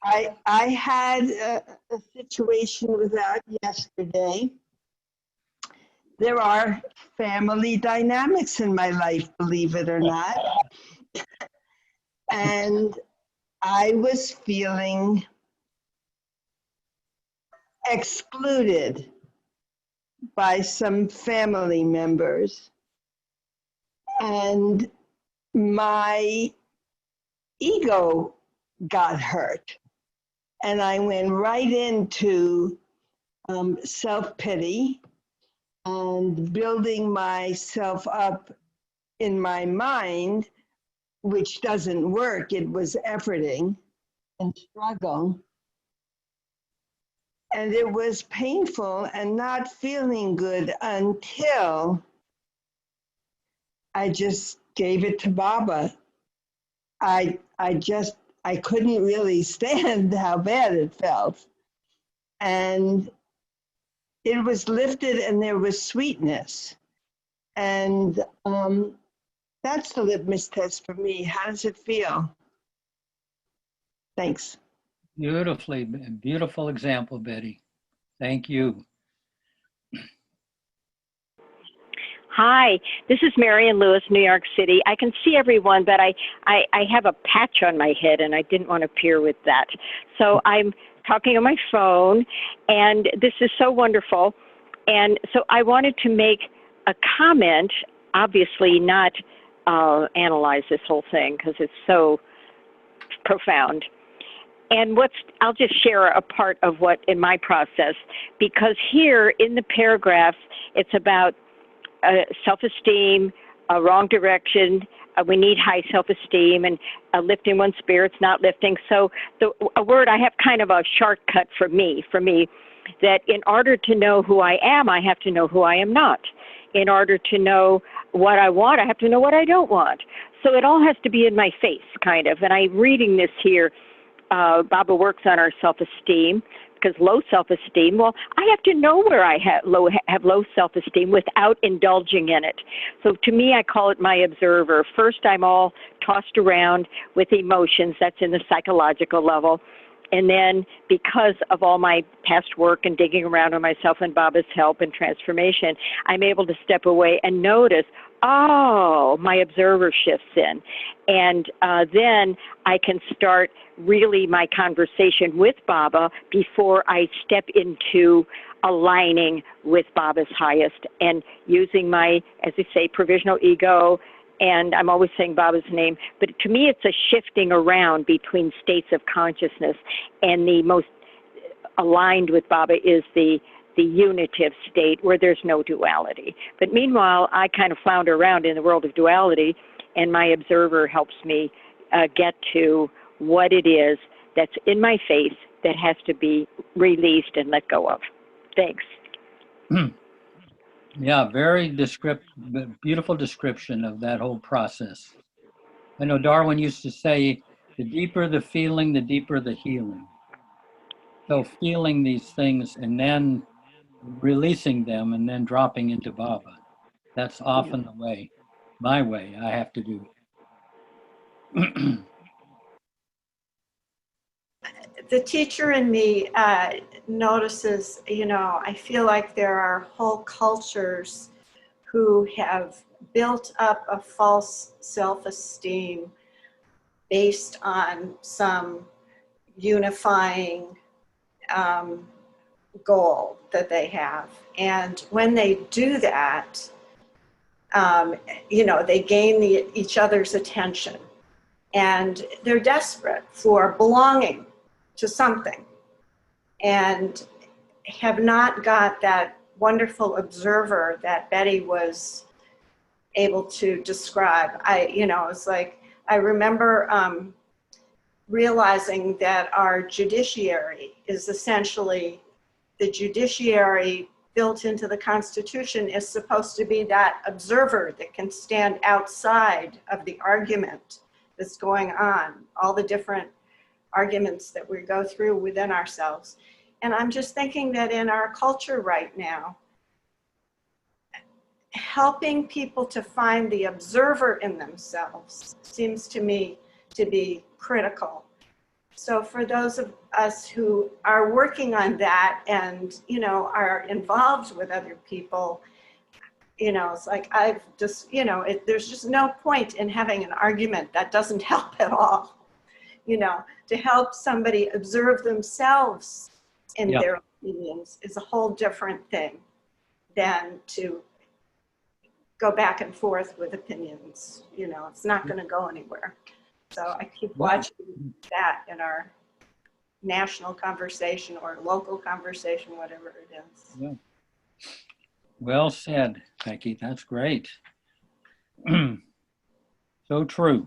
Speaker 18: I had a situation with that yesterday. There are family dynamics in my life, believe it or not. And I was feeling excluded by some family members. And my ego got hurt. And I went right into self-pity and building myself up in my mind, which doesn't work. It was efforting and struggle. And it was painful and not feeling good until I just gave it to Baba. I couldn't really stand how bad it felt. And it was lifted and there was sweetness. And that's the litmus test for me. How does it feel? Thanks.
Speaker 1: Beautiful example, Betty. Thank you.
Speaker 19: Hi, this is Marion Lewis, New York City. I can see everyone, but I have a patch on my head and I didn't want to appear with that. So I'm talking on my phone and this is so wonderful. And so I wanted to make a comment, obviously not analyze this whole thing because it's so profound. And I'll just share a part of what in my process, because here in the paragraphs, it's about self-esteem, a wrong direction. We need high self-esteem and lifting one's spirits, not lifting. So a word, I have kind of a shortcut for me, that in order to know who I am, I have to know who I am not. In order to know what I want, I have to know what I don't want. So it all has to be in my face, kind of. And I'm reading this here. Baba works on our self-esteem, because low self-esteem, well, I have to know where I have low self-esteem without indulging in it. So to me, I call it my observer. First, I'm all tossed around with emotions. That's in the psychological level. And then because of all my past work and digging around on myself and Baba's help and transformation, I'm able to step away and notice, oh, my observer shifts in. And then I can start really my conversation with Baba before I step into aligning with Baba's highest and using my, as they say, provisional ego. And I'm always saying Baba's name, but to me it's a shifting around between states of consciousness, and the most aligned with Baba is the unitive state where there's no duality. But meanwhile, I kind of flounder around in the world of duality, and my observer helps me get to what it is that's in my face that has to be released and let go of. Thanks.
Speaker 1: Yeah, very beautiful description of that whole process. I know Darwin used to say, the deeper the feeling, the deeper the healing. So feeling these things and then releasing them and then dropping into Baba. That's often the way, my way, I have to do.
Speaker 11: The teacher in me notices, I feel like there are whole cultures who have built up a false self-esteem based on some unifying goal that they have. And when they do that, they gain each other's attention. And they're desperate for belonging to something. And have not got that wonderful observer that Betty was able to describe. It's like, I remember realizing that our judiciary is essentially, the judiciary built into the Constitution is supposed to be that observer that can stand outside of the argument that's going on, all the different arguments that we go through within ourselves. And I'm just thinking that in our culture right now, helping people to find the observer in themselves seems to me to be critical. So for those of us who are working on that and, are involved with other people, it's like I've just, there's just no point in having an argument that doesn't help at all. To help somebody observe themselves in their opinions is a whole different thing than to go back and forth with opinions. It's not going to go anywhere. So I keep watching that in our national conversation or local conversation, whatever it is.
Speaker 1: Yeah. Well said, Becky. That's great. So true.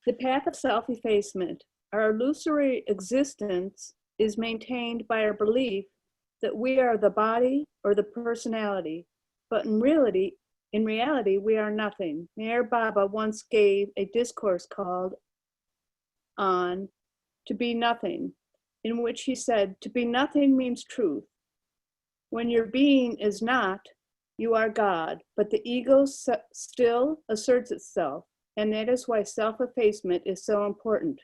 Speaker 14: The path of self-effacement, our illusory existence, is maintained by our belief that we are the body or the personality, but in reality, we are nothing. Meyer Baba once gave a discourse called On to Be Nothing, in which he said, to be nothing means truth. When your being is not, you are God, but the ego still asserts itself, and that is why self-effacement is so important.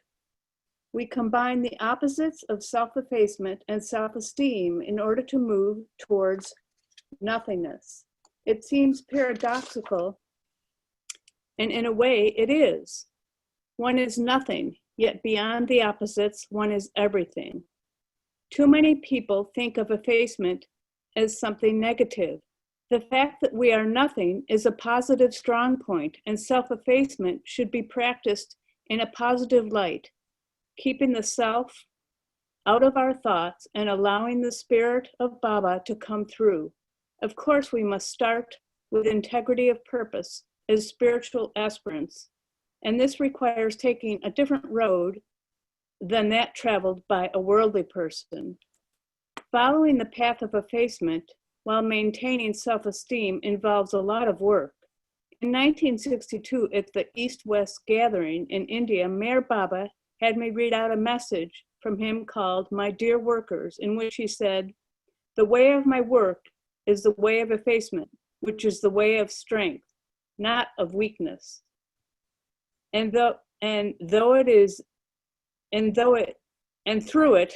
Speaker 14: We combine the opposites of self-effacement and self-esteem in order to move towards nothingness. It seems paradoxical, and in a way it is. One is nothing, yet beyond the opposites, one is everything. Too many people think of effacement as something negative. The fact that we are nothing is a positive strong point, and self-effacement should be practiced in a positive light, keeping the self out of our thoughts and allowing the spirit of Baba to come through. Of course, we must start with integrity of purpose as spiritual aspirants, and this requires taking a different road than that traveled by a worldly person. Following the path of effacement while maintaining self-esteem involves a lot of work. In 1962, at the East-West Gathering in India, Meyer Baba had me read out a message from him called My Dear Workers, in which he said, the way of my work is the way of effacement, which is the way of strength, not of weakness. And through it,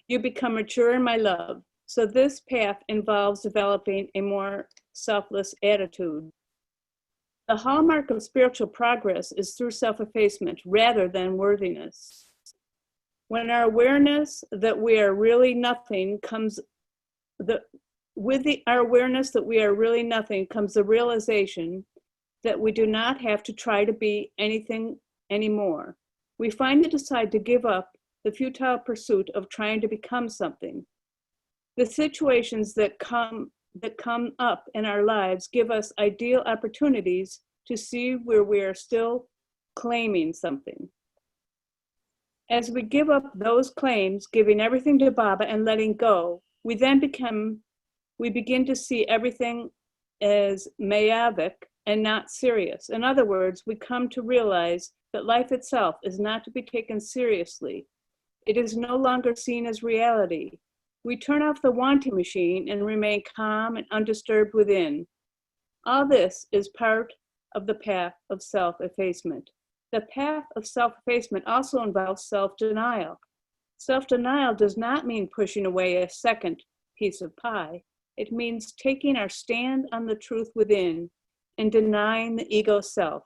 Speaker 14: you become mature in my love. So this path involves developing a more selfless attitude. The hallmark of spiritual progress is through self-effacement rather than worthiness. When our awareness that we are really nothing comes, our awareness that we are really nothing comes the realization that we do not have to try to be anything anymore. We finally decide to give up the futile pursuit of trying to become something. The situations that come up in our lives give us ideal opportunities to see where we are still claiming something. As we give up those claims, giving everything to Baba and letting go, we begin to see everything as mayavic and not serious. In other words, we come to realize that life itself is not to be taken seriously. It is no longer seen as reality. We turn off the wanting machine and remain calm and undisturbed within. All this is part of the path of self-effacement. The path of self-effacement also involves self-denial. Self-denial does not mean pushing away a second piece of pie. It means taking our stand on the truth within and denying the ego self.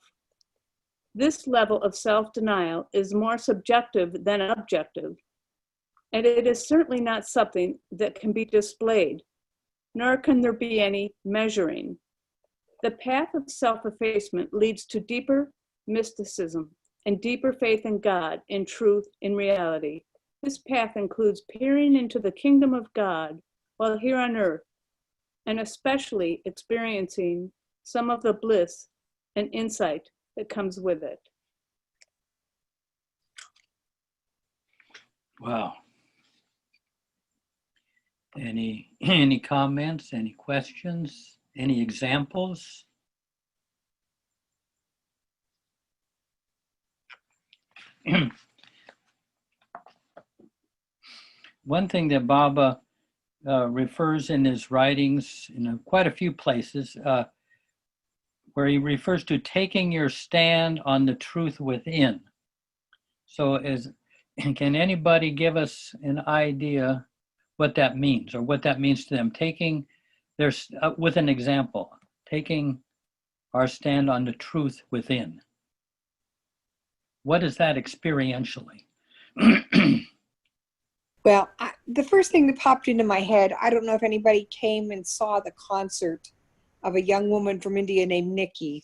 Speaker 14: This level of self-denial is more subjective than objective, and it is certainly not something that can be displayed, nor can there be any measuring. The path of self-effacement leads to deeper mysticism and deeper faith in God, in truth, in reality. This path includes peering into the kingdom of God, while here on earth, and especially experiencing some of the bliss and insight that comes with it.
Speaker 1: Wow. Any comments, any questions, any examples? One thing that Baba refers in his writings in quite a few places, where he refers to taking your stand on the truth within. So can anybody give us an idea what that means, or what that means to them? Taking their, with an example, taking our stand on the truth within. What is that experientially?
Speaker 20: Well, the first thing that popped into my head, I don't know if anybody came and saw the concert of a young woman from India named Nikki.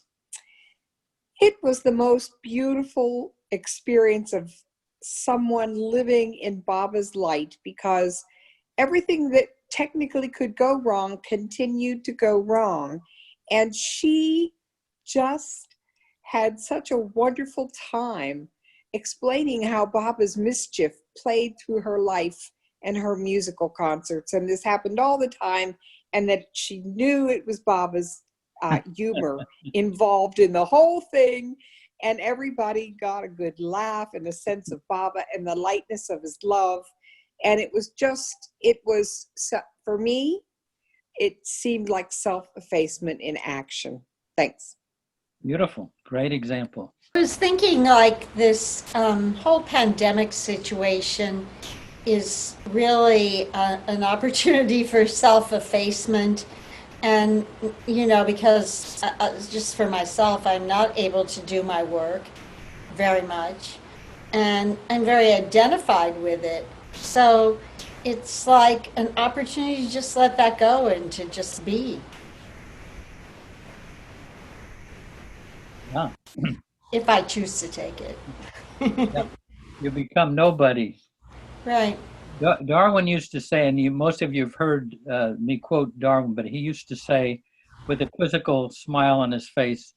Speaker 20: It was the most beautiful experience of someone living in Baba's light, because everything that technically could go wrong continued to go wrong. And she just had such a wonderful time explaining how Baba's mischief played through her life and her musical concerts. And this happened all the time, and that she knew it was Baba's humor involved in the whole thing. And everybody got a good laugh and a sense of Baba and the lightness of his love. And it was for me, it seemed like self-effacement in action. Thanks.
Speaker 1: Beautiful, great example.
Speaker 21: I was thinking like this whole pandemic situation is really an opportunity for self-effacement. And, you know, because just for myself, I'm not able to do my work very much. And I'm very identified with it. So it's like an opportunity to just let that go and to just be.
Speaker 1: Yeah.
Speaker 21: If I choose to take it.
Speaker 1: Yeah. You become nobody.
Speaker 21: Right.
Speaker 1: Darwin used to say, and most of you have heard me quote Darwin, but he used to say, with a quizzical smile on his face,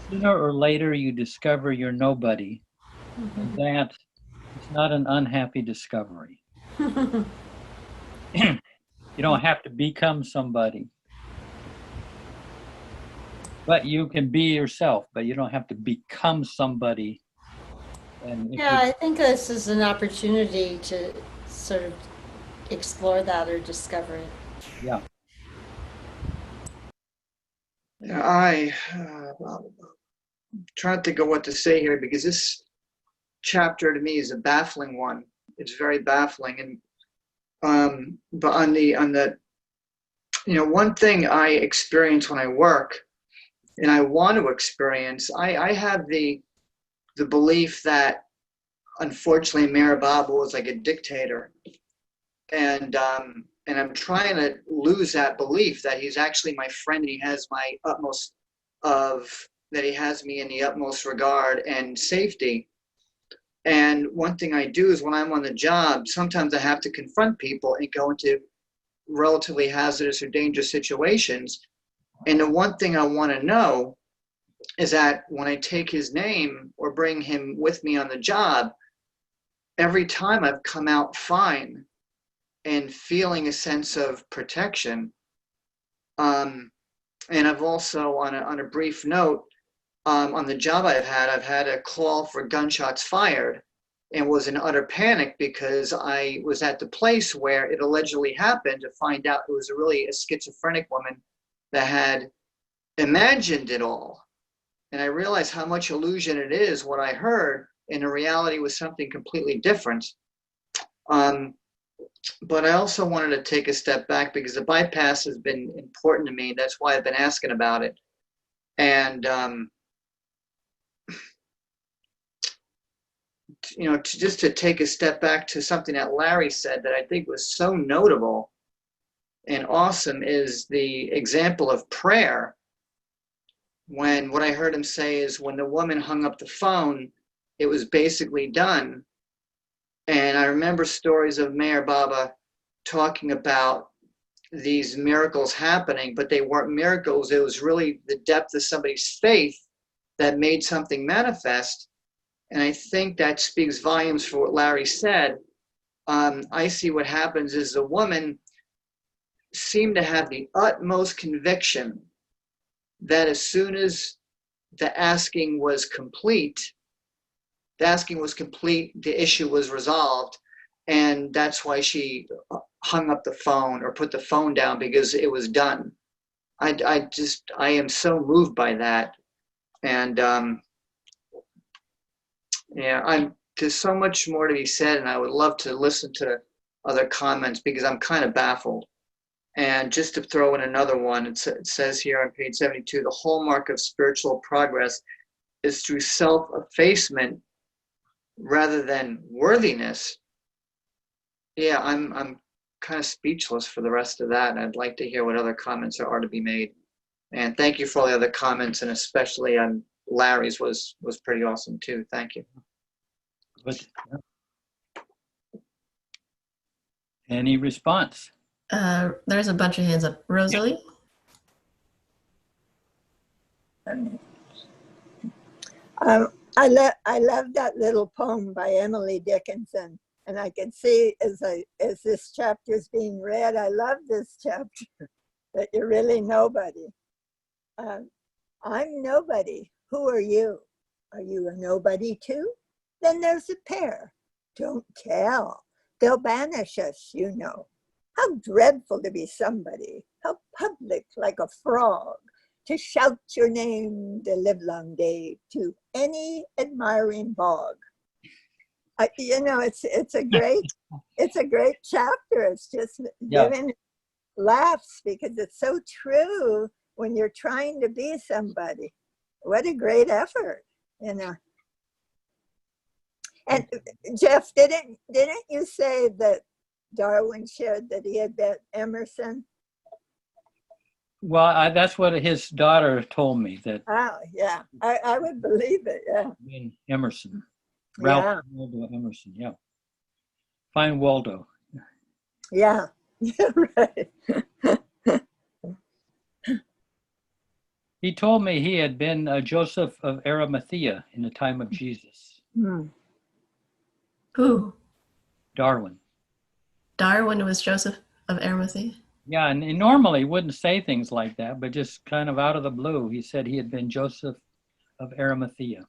Speaker 1: sooner or later you discover you're nobody. And that is not an unhappy discovery. You don't have to become somebody. But you can be yourself, but you don't have to become somebody. And
Speaker 21: yeah, I think this is an opportunity to sort of explore that or discover it.
Speaker 1: Yeah.
Speaker 22: I trying to think of what to say here, because this chapter to me is a baffling one. It's very baffling, and but on the one thing I experience when I work, and I want to experience, I have the belief that unfortunately Meher Baba was like a dictator, and I'm trying to lose that belief that he's actually my friend and he has my utmost that he has me in the utmost regard and safety. And one thing I do is when I'm on the job, sometimes I have to confront people and go into relatively hazardous or dangerous situations. And the one thing I want to know is that when I take his name or bring him with me on the job, every time I've come out fine and feeling a sense of protection. And I've also, on a brief note, on the job I've had a call for gunshots fired and was in utter panic because I was at the place where it allegedly happened to find out it was really a schizophrenic woman that had imagined it all. And I realized how much illusion it is, what I heard, and the reality was something completely different. But I also wanted to take a step back because the bypass has been important to me. That's why I've been asking about it. And, just to take a step back to something that Larry said that I think was so notable and awesome is the example of prayer. When what I heard him say is when the woman hung up the phone, it was basically done. And I remember stories of Meher Baba talking about these miracles happening, but they weren't miracles. It was really the depth of somebody's faith that made something manifest. And I think that speaks volumes for what Larry said. I see what happens is the woman seemed to have the utmost conviction that as soon as the asking was complete, the issue was resolved. And that's why she hung up the phone or put the phone down, because it was done. I am so moved by that. And yeah, there's so much more to be said, and I would love to listen to other comments because I'm kind of baffled. And just to throw in another one, it says here on page 72, the hallmark of spiritual progress is through self-effacement rather than worthiness. Yeah, I'm kind of speechless for the rest of that, and I'd like to hear what other comments are to be made. And thank you for all the other comments, and especially on Larry's was pretty awesome too. Thank you.
Speaker 1: Good. Any response?
Speaker 6: There's a bunch of hands up. Rosalie?
Speaker 13: I love that little poem by Emily Dickinson, and I can see as this chapter is being read, I love this chapter, that you're really nobody. I'm nobody. Who are you? Are you a nobody too? Then there's a pair. Don't tell. They'll banish us, you know. How dreadful to be somebody. How public like a frog. To shout your name the livelong day to any admiring bog. You know, it's a great chapter. It's just giving laughs because it's so true when you're trying to be somebody. What a great effort, you know. And Jeff, didn't you say that Darwin shared that he had met Emerson?
Speaker 1: Well, that's what his daughter told me, that
Speaker 13: Oh, yeah. I would believe it, yeah.
Speaker 1: Emerson. Ralph Waldo Emerson, yeah. Fine Waldo.
Speaker 13: Yeah, right.
Speaker 1: He told me he had been Joseph of Arimathea in the time of Jesus.
Speaker 6: Who?
Speaker 1: Darwin.
Speaker 6: Darwin was Joseph of Arimathea?
Speaker 1: Yeah, and he normally wouldn't say things like that, but just kind of out of the blue, he said he had been Joseph of Arimathea.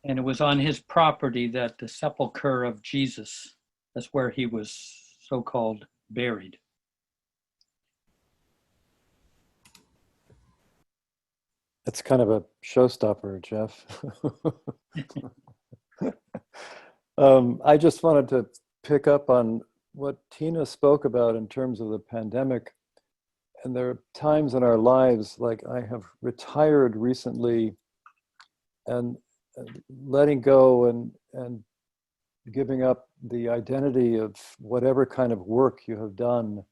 Speaker 1: And it was on his property that the sepulcher of Jesus, that's where he was so-called buried.
Speaker 10: That's kind of a showstopper, Jeff. I just wanted to pick up on what Tina spoke about in terms of the pandemic. And there are times in our lives, like I have retired recently, and letting go and giving up the identity of whatever kind of work you have done.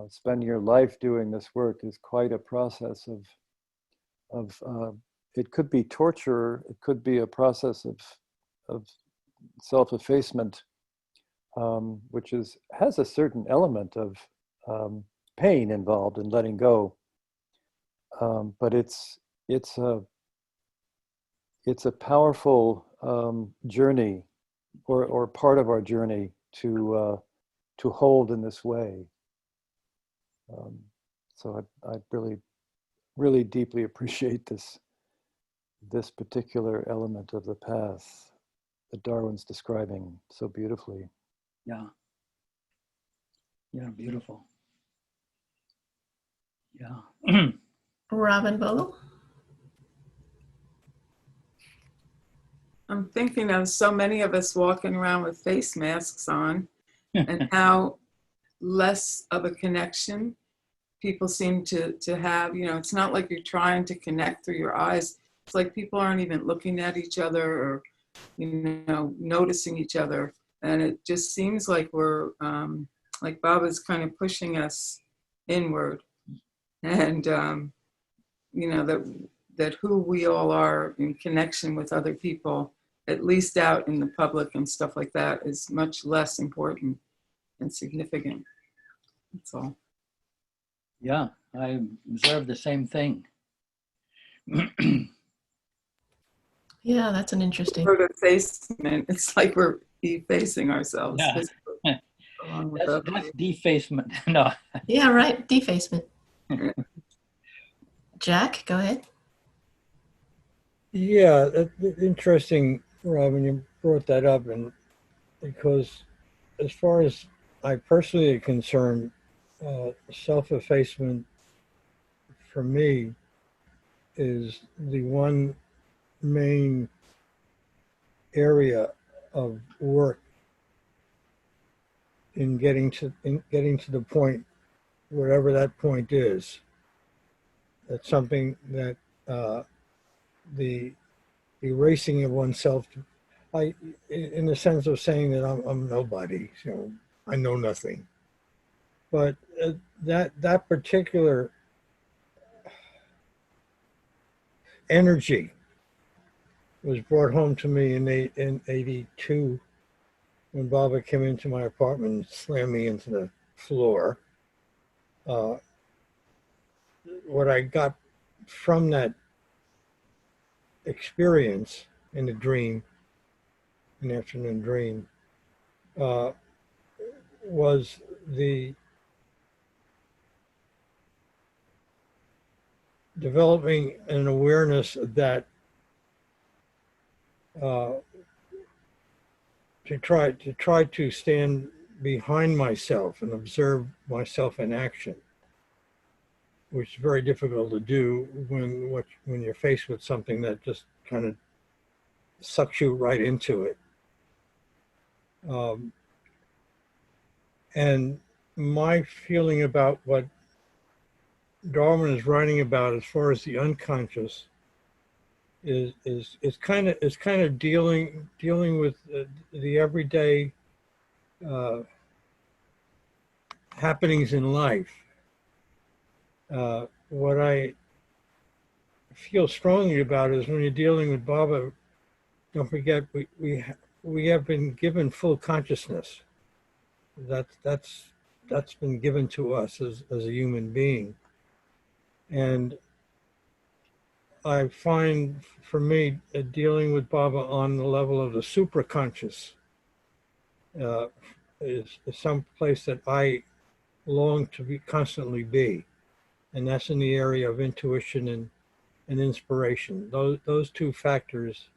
Speaker 10: Spending your life doing this work is quite a process of it could be torture, it could be a process of self-effacement, which has a certain element of pain involved in letting go, but it's a powerful journey, or part of our journey to hold in this way. So I really deeply appreciate this particular element of the path that Darwin's describing so beautifully.
Speaker 1: Yeah. Yeah, beautiful. Yeah.
Speaker 6: Robin Bolo?
Speaker 2: I'm thinking of so many of us walking around with face masks on and how less of a connection people seem to have. You know, it's not like you're trying to connect through your eyes. It's like people aren't even looking at each other or, you know, noticing each other. And it just seems like we're, like Baba's kind of pushing us inward. And, you know, that who we all are in connection with other people, at least out in the public and stuff like that, is much less important and significant. That's all.
Speaker 1: Yeah, I observed the same thing.
Speaker 6: Yeah, that's an interesting.
Speaker 2: Sort of effacement. It's like we're effacing ourselves.
Speaker 1: Yeah.
Speaker 2: Along with
Speaker 1: That's defacement. No.
Speaker 6: Yeah, right. Defacement. Jack, go ahead.
Speaker 3: Yeah, interesting, Robin, you brought that up, and because as far as I personally am concerned, self-effacement for me is the one main area of work in getting to the point, wherever that point is. That's something that the erasing of oneself, in the sense of saying that I'm nobody, I know nothing. But that particular energy was brought home to me in 82 when Baba came into my apartment and slammed me into the floor. What I got from that experience in the dream, an afternoon dream, was the developing an awareness that to try to stand behind myself and observe myself in action, which is very difficult to do when you're faced with something that just kind of sucks you right into it. And my feeling about what Darwin is writing about as far as the unconscious is kind of dealing with the everyday happenings in life. What I feel strongly about is when you're dealing with Baba, don't forget we have been given full consciousness. That's been given to us as a human being. And I find, for me, dealing with Baba on the level of the supraconscious is some place that I long to constantly be. And that's in the area of intuition and inspiration. Those two factors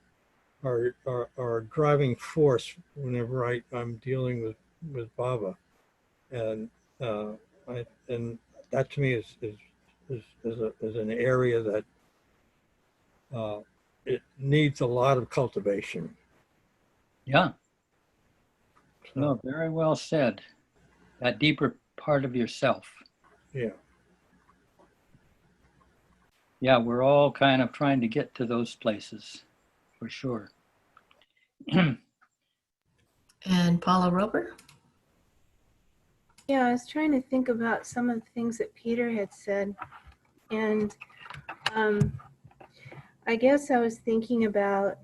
Speaker 3: are a driving force whenever I'm dealing with Baba. And and that to me is an area that it needs a lot of cultivation.
Speaker 1: Yeah. No, very well said. That deeper part of yourself.
Speaker 3: Yeah.
Speaker 1: Yeah, we're all kind of trying to get to those places, for sure.
Speaker 6: And Paula Roper?
Speaker 14: Yeah, I was trying to think about some of the things that Peter had said. And I guess I was thinking about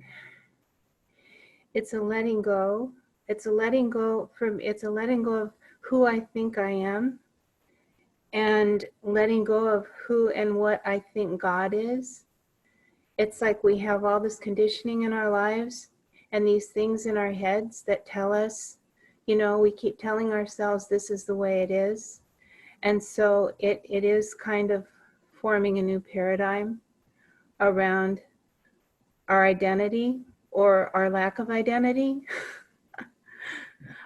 Speaker 14: it's a letting go. It's a letting go of who I think I am, and letting go of who and what I think God is. It's like we have all this conditioning in our lives and these things in our heads that tell us, we keep telling ourselves this is the way it is. And so it is kind of forming a new paradigm around our identity or our lack of identity.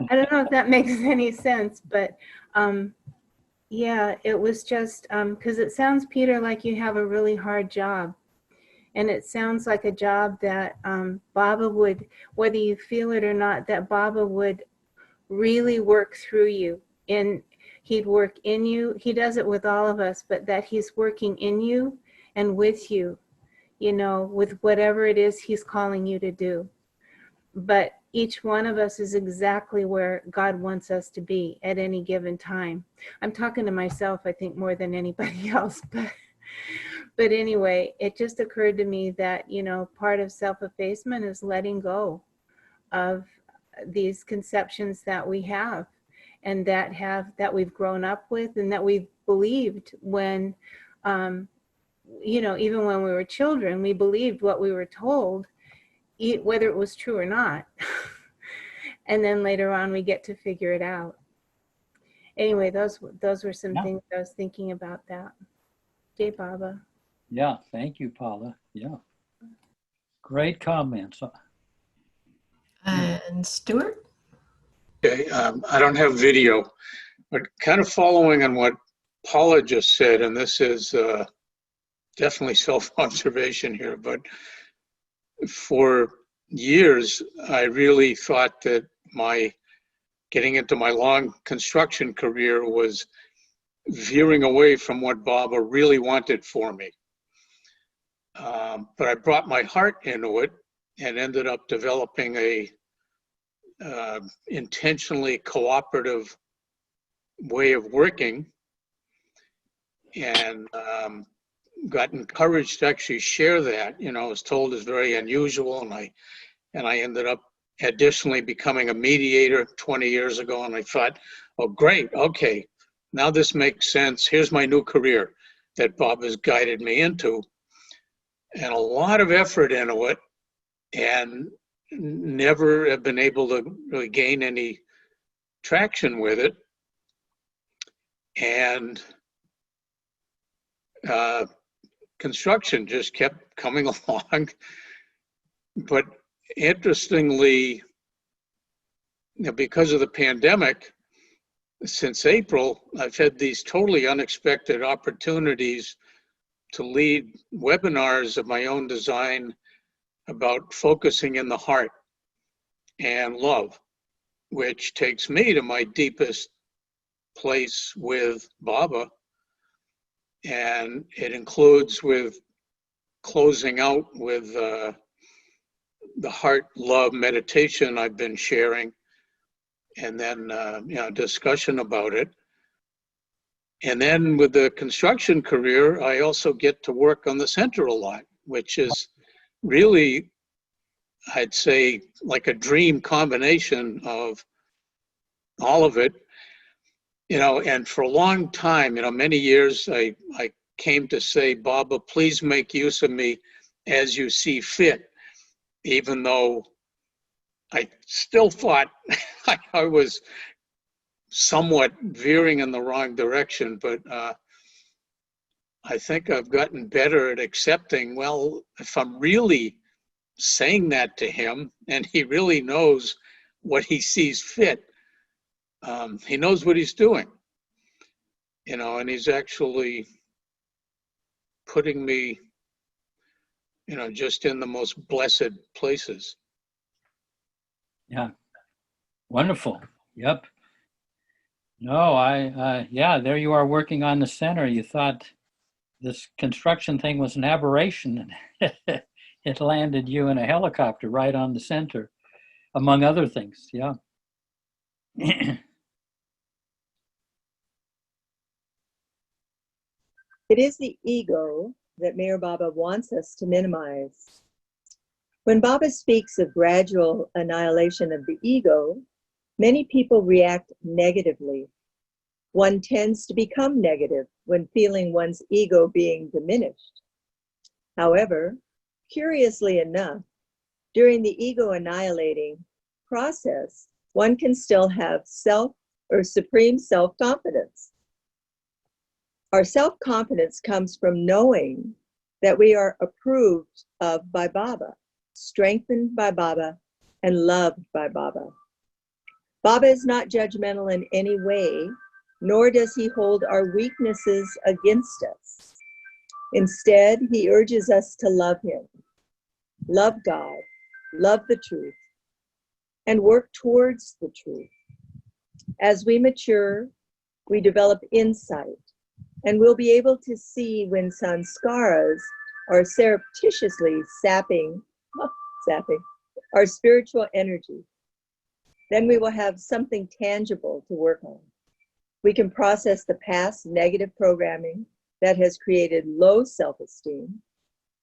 Speaker 14: I don't know if that makes any sense, but yeah, it was just because it sounds, Peter, like you have a really hard job. And it sounds like a job that Baba would, whether you feel it or not, that Baba would really work through you. And he'd work in you. He does it with all of us, but that he's working in you and with you, with whatever it is he's calling you to do. But each one of us is exactly where God wants us to be at any given time. I'm talking to myself, I think, more than anybody else, but anyway, it just occurred to me that, part of self-effacement is letting go of these conceptions that we have and that we've grown up with and that we've believed when, even when we were children, we believed what we were told, whether it was true or not. And then later on, we get to figure it out. Anyway, those were some things I was thinking about that. Jay Baba.
Speaker 1: Yeah, thank you, Paula. Yeah. Great comments.
Speaker 6: And Stuart?
Speaker 12: Okay, I don't have video, but kind of following on what Paula just said, and this is definitely self-observation here, but for years, I really thought that getting into my long construction career was veering away from what Baba really wanted for me. But I brought my heart into it and ended up developing a intentionally cooperative way of working, and got encouraged to actually share that. I was told it's very unusual, and I ended up additionally becoming a mediator 20 years ago, and I thought, oh great, okay, now this makes sense. Here's my new career that Bob has guided me into, and a lot of effort into it, and never have been able to really gain any traction with it. And construction just kept coming along. But interestingly, because of the pandemic, since April, I've had these totally unexpected opportunities to lead webinars of my own design about focusing in the heart and love, which takes me to my deepest place with Baba. And it includes with closing out with the heart love meditation I've been sharing, and then discussion about it. And then with the construction career, I also get to work on the center a lot, which is really, I'd say, like a dream combination of all of it. And for a long time, many years, I came to say, Baba, please make use of me as you see fit, even though I still thought I was somewhat veering in the wrong direction. But I think I've gotten better at accepting, well, if I'm really saying that to him and he really knows what he sees fit, he knows what he's doing, and he's actually putting me, just in the most blessed places.
Speaker 1: Yeah. Wonderful. Yep. No, there you are working on the center. You thought this construction thing was an aberration, and it landed you in a helicopter right on the center, among other things. Yeah.
Speaker 8: It is the ego that Meyer Baba wants us to minimize. When Baba speaks of gradual annihilation of the ego, many people react negatively. One tends to become negative when feeling one's ego being diminished. However, curiously enough, during the ego annihilating process, one can still have self or supreme self-confidence. Our self-confidence comes from knowing that we are approved of by Baba, strengthened by Baba, and loved by Baba. Baba is not judgmental in any way, nor does he hold our weaknesses against us. Instead, he urges us to love him, love God, love the truth, and work towards the truth. As we mature, we develop insight, and we'll be able to see when sanskaras are surreptitiously sapping our spiritual energy. Then we will have something tangible to work on. We can process the past negative programming that has created low self-esteem,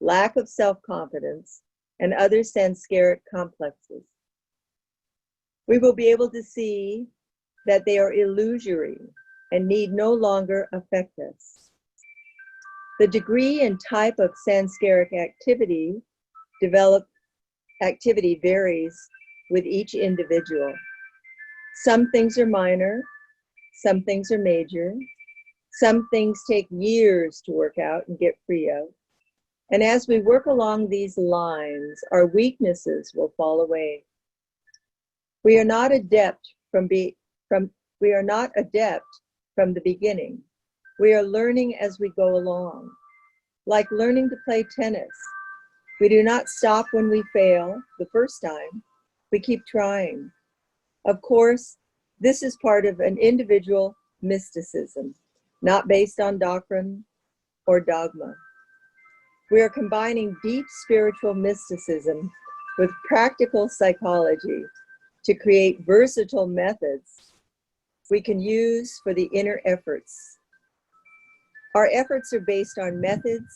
Speaker 8: lack of self-confidence, and other sanskaric complexes. We will be able to see that they are illusory and need no longer affect us. The degree and type of samskaric activity varies with each individual. Some things are minor, some things are major, some things take years to work out and get free of. And as we work along these lines, our weaknesses will fall away. We are not adept from the beginning. We are learning as we go along, like learning to play tennis. We do not stop when we fail the first time. We keep trying. Of course, this is part of an individual mysticism, not based on doctrine or dogma. We are combining deep spiritual mysticism with practical psychology to create versatile methods we can use for the inner efforts. Our efforts are based on methods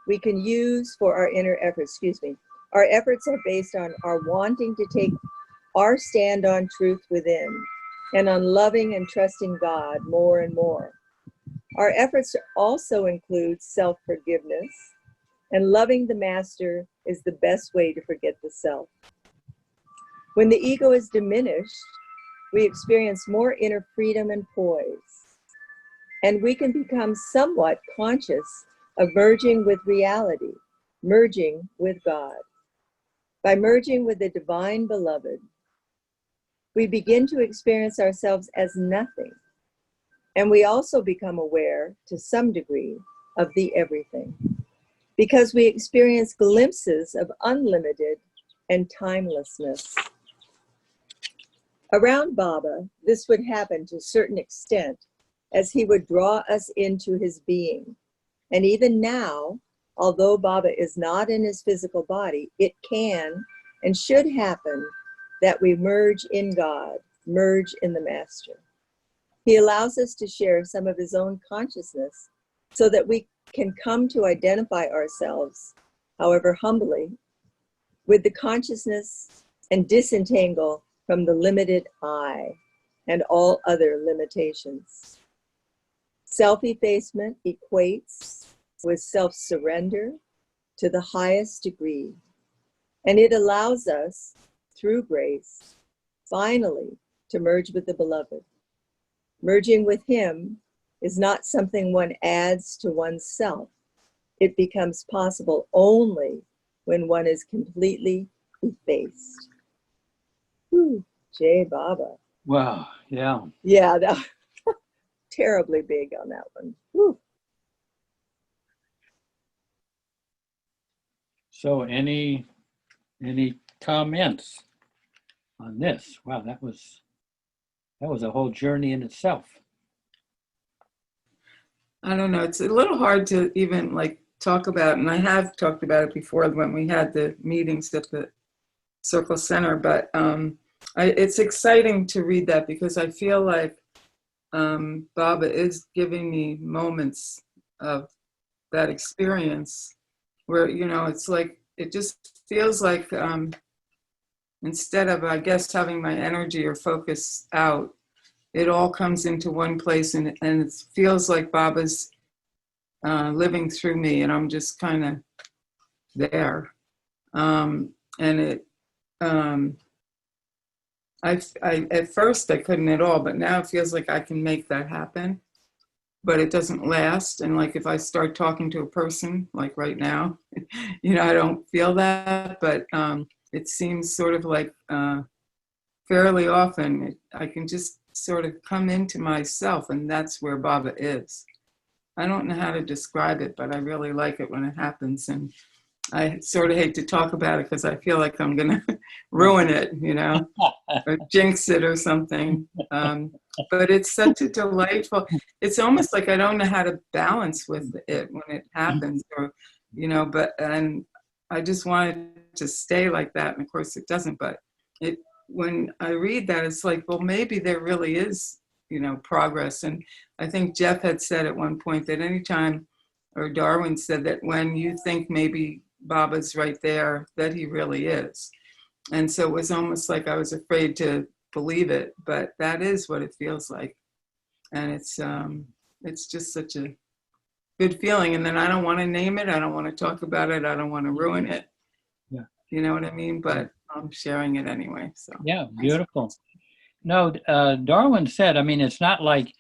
Speaker 8: we can use for our inner efforts, Our efforts are based on our wanting to take our stand on truth within and on loving and trusting God more and more. Our efforts also include self-forgiveness, and loving the master is the best way to forget the self. When the ego is diminished, we experience more inner freedom and poise, and we can become somewhat conscious of merging with reality, merging with God. By merging with the divine beloved, we begin to experience ourselves as nothing, and we also become aware, to some degree, of the everything, because we experience glimpses of unlimited and timelessness. Around Baba, this would happen to a certain extent as he would draw us into his being. And even now, although Baba is not in his physical body, it can and should happen that we merge in God, merge in the Master. He allows us to share some of his own consciousness so that we can come to identify ourselves, however humbly, with the consciousness and disentangle from the limited I and all other limitations. Self-effacement equates with self-surrender to the highest degree, and it allows us, through grace, finally to merge with the beloved. Merging with him is not something one adds to oneself. It becomes possible only when one is completely effaced. Whew, Jai Baba.
Speaker 1: Wow, yeah.
Speaker 8: Yeah, that terribly big on that one. Whew.
Speaker 1: So any comments on this? Wow, that was a whole journey in itself.
Speaker 2: I don't know. It's a little hard to even like talk about, and I have talked about it before when we had the meetings at the Circle Center, but it's exciting to read that because I feel like Baba is giving me moments of that experience where, you know, it's like, it just feels like instead of, I guess, having my energy or focus out, it all comes into one place, and it feels like Baba's living through me, and I'm just kind of there. And it, at first I couldn't at all, but now it feels like I can make that happen, but it doesn't last. And like if I start talking to a person, like right now, you know, I don't feel that, but it seems sort of like fairly often I can just sort of come into myself, and that's where Baba is. I don't know how to describe it, but I really like it when it happens. And I sort of hate to talk about it because I feel like I'm going to ruin it, you know, or jinx it or something. But it's such a delightful, it's almost like I don't know how to balance with it when it happens, or, you know, and I just want it to stay like that. And of course it doesn't, but when I read that, it's like, well, maybe there really is, you know, progress. And I think Jeff had said at one point that anytime, or Darwin said that when you think maybe Baba's right there, that he really is. And so it was almost like I was afraid to believe it, but that is what it feels like. And it's just such a good feeling. And then I don't want to name it. I don't want to talk about it. I don't want to ruin it.
Speaker 1: Yeah.
Speaker 2: You know what I mean? But I'm sharing it anyway. So
Speaker 1: Yeah, beautiful. No, Darwin said, I mean, it's not like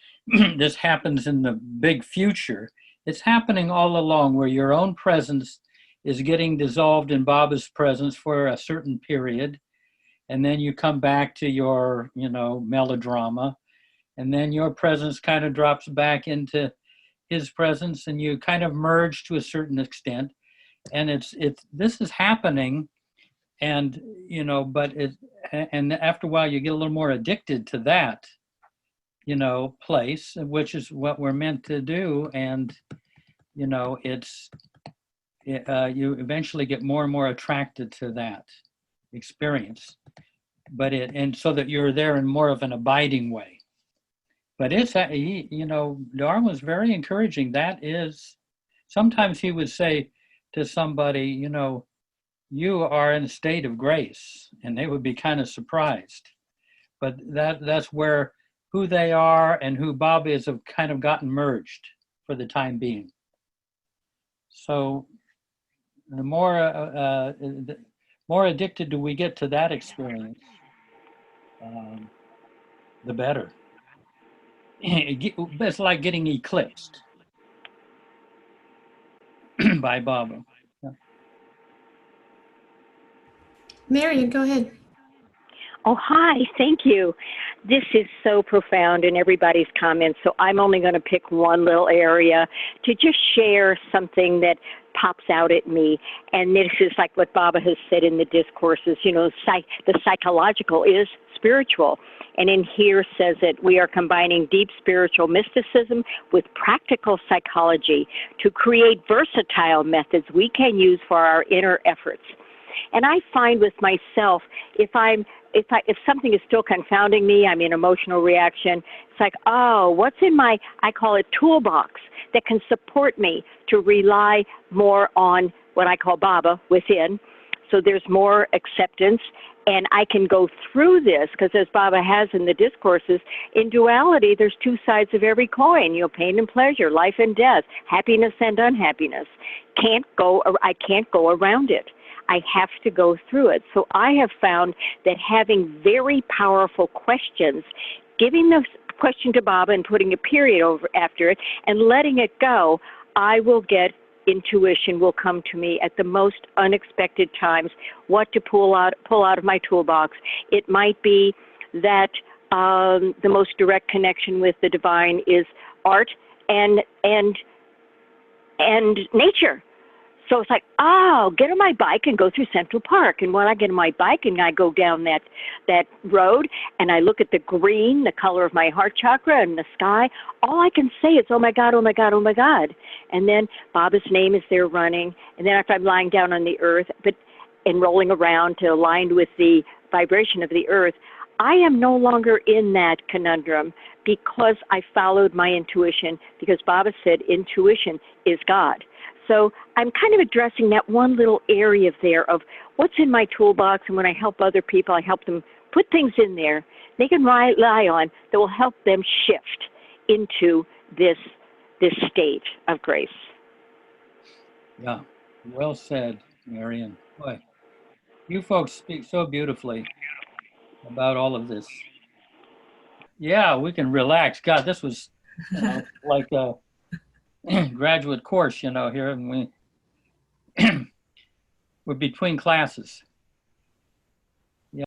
Speaker 1: this happens in the big future. It's happening all along where your own presence is getting dissolved in Baba's presence for a certain period. And then you come back to your, melodrama. And then your presence kind of drops back into his presence and you kind of merge to a certain extent. And this is happening. And, and after a while you get a little more addicted to that, place, which is what we're meant to do. And, you eventually get more and more attracted to that experience, and so that you're there in more of an abiding way. But Darwin was very encouraging. That is, sometimes he would say to somebody, you are in a state of grace, and they would be kind of surprised. But that's where who they are and who Bob is have kind of gotten merged for the time being. So the more addicted do we get to that experience, the better. It's like getting eclipsed by Baba.
Speaker 6: Marion, go ahead.
Speaker 19: Oh, hi. Thank you. This is so profound in everybody's comments, so I'm only going to pick one little area to just share something that pops out at me. And this is like what Baba has said in the discourses, the psychological is spiritual. And in here says that we are combining deep spiritual mysticism with practical psychology to create versatile methods we can use for our inner efforts. And I find with myself, if something is still confounding me, I'm in emotional reaction, it's like, oh, what's in my, I call it toolbox, that can support me to rely more on what I call Baba within. So there's more acceptance, and I can go through this, because as Baba has in the discourses, in duality, there's two sides of every coin, pain and pleasure, life and death, happiness and unhappiness. I can't go around it. I have to go through it. So I have found that having very powerful questions, giving the question to Baba and putting a period over after it and letting it go, I will get intuition will come to me at the most unexpected times, what to pull out of my toolbox. It might be that the most direct connection with the divine is art and nature. So it's like, get on my bike and go through Central Park. And when I get on my bike and I go down that road and I look at the green, the color of my heart chakra and the sky, all I can say is, oh my God, oh my God, oh my God. And then Baba's name is there running. And then after I'm lying down on the earth and rolling around to align with the vibration of the earth, I am no longer in that conundrum because I followed my intuition, because Baba said intuition is God. So I'm kind of addressing that one little area there of what's in my toolbox, and when I help other people, I help them put things in there they can rely on that will help them shift into this state of grace.
Speaker 1: Yeah, well said, Marion. Boy, you folks speak so beautifully about all of this. Yeah, we can relax. God, this was like a graduate course, here, and we're between classes. Yeah.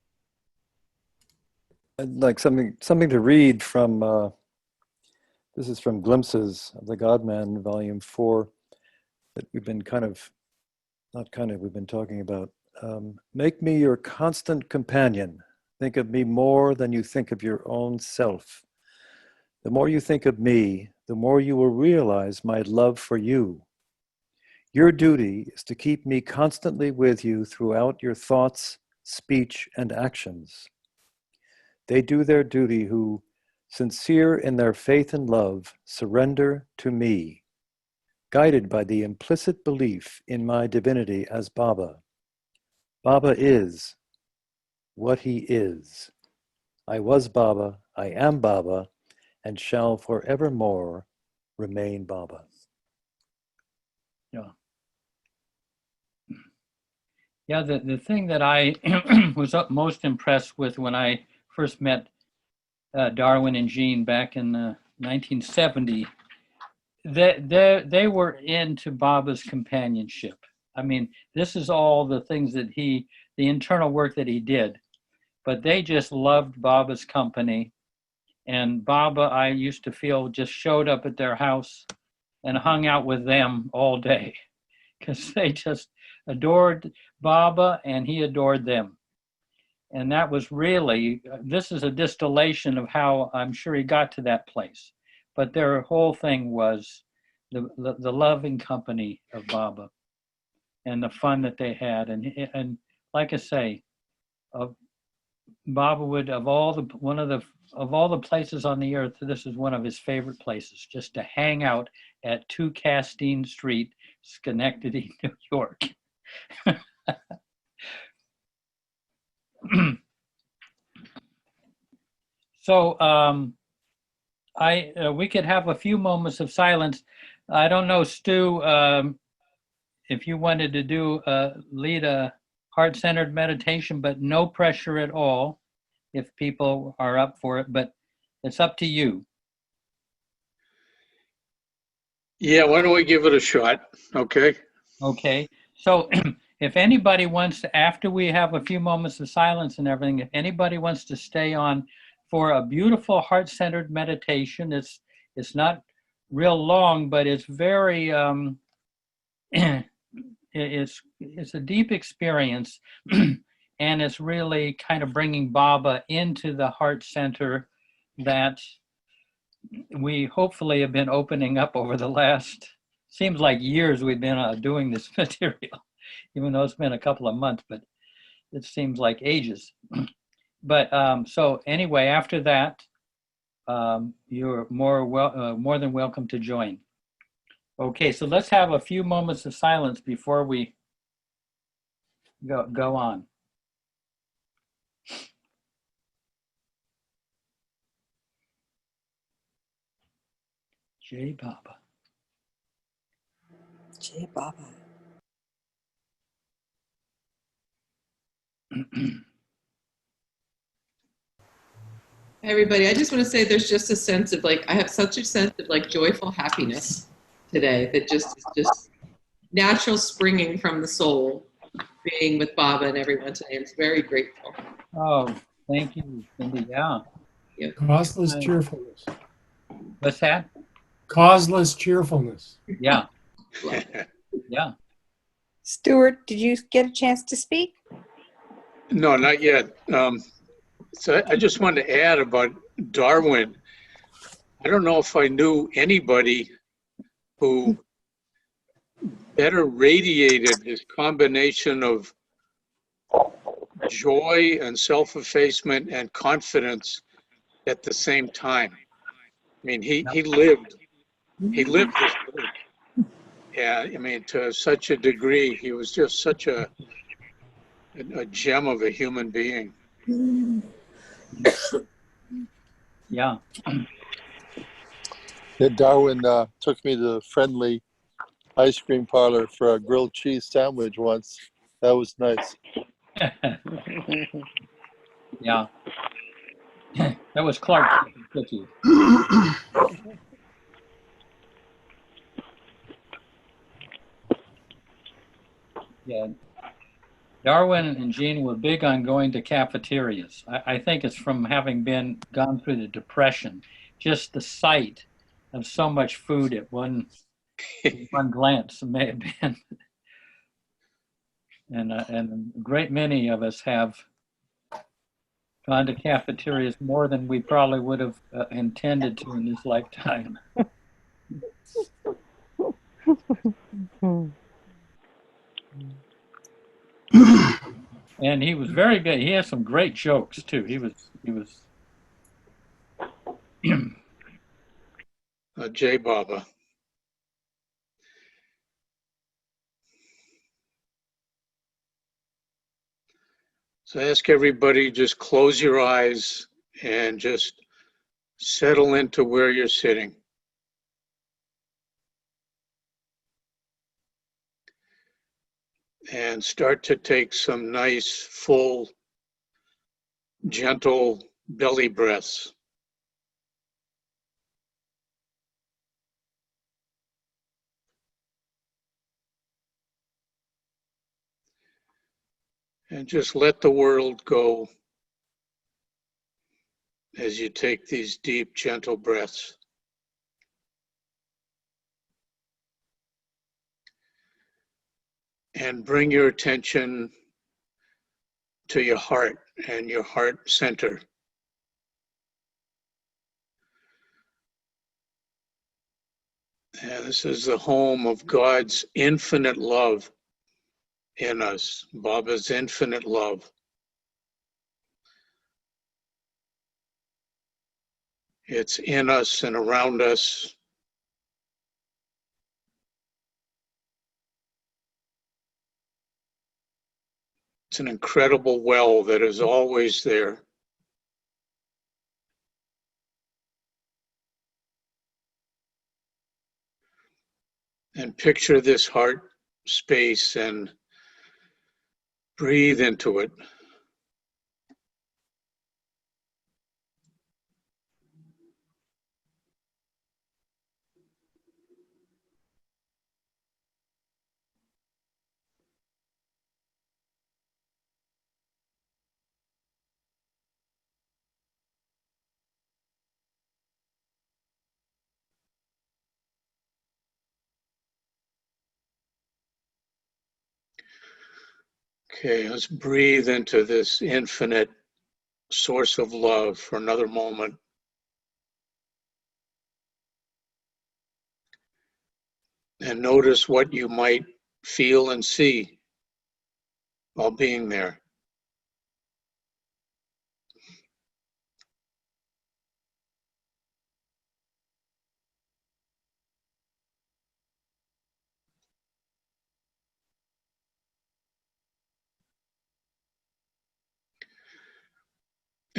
Speaker 10: I'd like something to read from, this is from Glimpses of the God-Man, Volume 4, that we've been we've been talking about. Make me your constant companion. Think of me more than you think of your own self. The more you think of me, the more you will realize my love for you. Your duty is to keep me constantly with you throughout your thoughts, speech, and actions. They do their duty who, sincere in their faith and love, surrender to me, guided by the implicit belief in my divinity as Baba. Baba is what he is. I was Baba, I am Baba, and shall forevermore remain Baba.
Speaker 1: Yeah. Yeah, the thing that I was most impressed with when I first met Darwin and Jean back in 1970, they were into Baba's companionship. I mean, this is all the things that the internal work that he did, but they just loved Baba's company. And Baba, I used to feel, just showed up at their house and hung out with them all day because they just adored Baba and he adored them. And that was really, this is a distillation of how I'm sure he got to that place. But their whole thing was the loving company of Baba and the fun that they had. And like I say, Baba would, of all the places on the earth, this is one of his favorite places, just to hang out at 2 Castine Street, Schenectady, New York. So we could have a few moments of silence. I don't know, Stu, if you wanted to lead a heart-centered meditation, but no pressure at all if people are up for it, but it's up to you.
Speaker 4: Yeah, why don't we give it a shot? Okay.
Speaker 1: Okay. So if anybody wants to, after we have a few moments of silence and everything, if anybody wants to stay on for a beautiful heart-centered meditation, it's not real long, but it's very, it's a deep experience. And it's really kind of bringing Baba into the heart center that we hopefully have been opening up over the last, seems like years we've been doing this material, even though it's been a couple of months, but it seems like ages. But so anyway, after that, you're more than welcome to join. Okay, so let's have a few moments of silence before we go on. Jai Baba.
Speaker 20: Jai Baba.
Speaker 7: Everybody, I just want to say there's just a sense of I have such a sense of joyful happiness today that just is just natural springing from the soul, being with Baba and everyone today. I'm very grateful.
Speaker 1: Oh, thank you, Cindy. Yeah.
Speaker 17: Causeless cheerfulness.
Speaker 1: What's that?
Speaker 17: Causeless cheerfulness.
Speaker 1: Yeah. Yeah.
Speaker 20: Stuart, did you get a chance to speak?
Speaker 4: No, not yet. So I just wanted to add about Darwin. I don't know if I knew anybody who better radiated his combination of joy and self-effacement and confidence at the same time. I mean, he lived this life. Yeah, I mean, to such a degree, he was just such a gem of a human being.
Speaker 1: Yeah.
Speaker 9: Darwin took me to the friendly ice cream parlor for a grilled cheese sandwich once. That was nice.
Speaker 1: Yeah. That was Clark cookie. Yeah. Darwin and Jean were big on going to cafeterias. I think it's from having gone through the Depression, just the sight of so much food at one glance may have been. And a great many of us have gone to cafeterias more than we probably would have intended to in this lifetime. And he was very good. He has some great jokes too. He was
Speaker 4: Jai Baba. So I ask everybody, just close your eyes and just settle into where you're sitting. And start to take some nice, full, gentle belly breaths. And just let the world go as you take these deep, gentle breaths. And bring your attention to your heart and your heart center. And this is the home of God's infinite love in us, Baba's infinite love. It's in us and around us. It's an incredible well that is always there. And picture this heart space and breathe into it. Okay, let's breathe into this infinite source of love for another moment. And notice what you might feel and see while being there.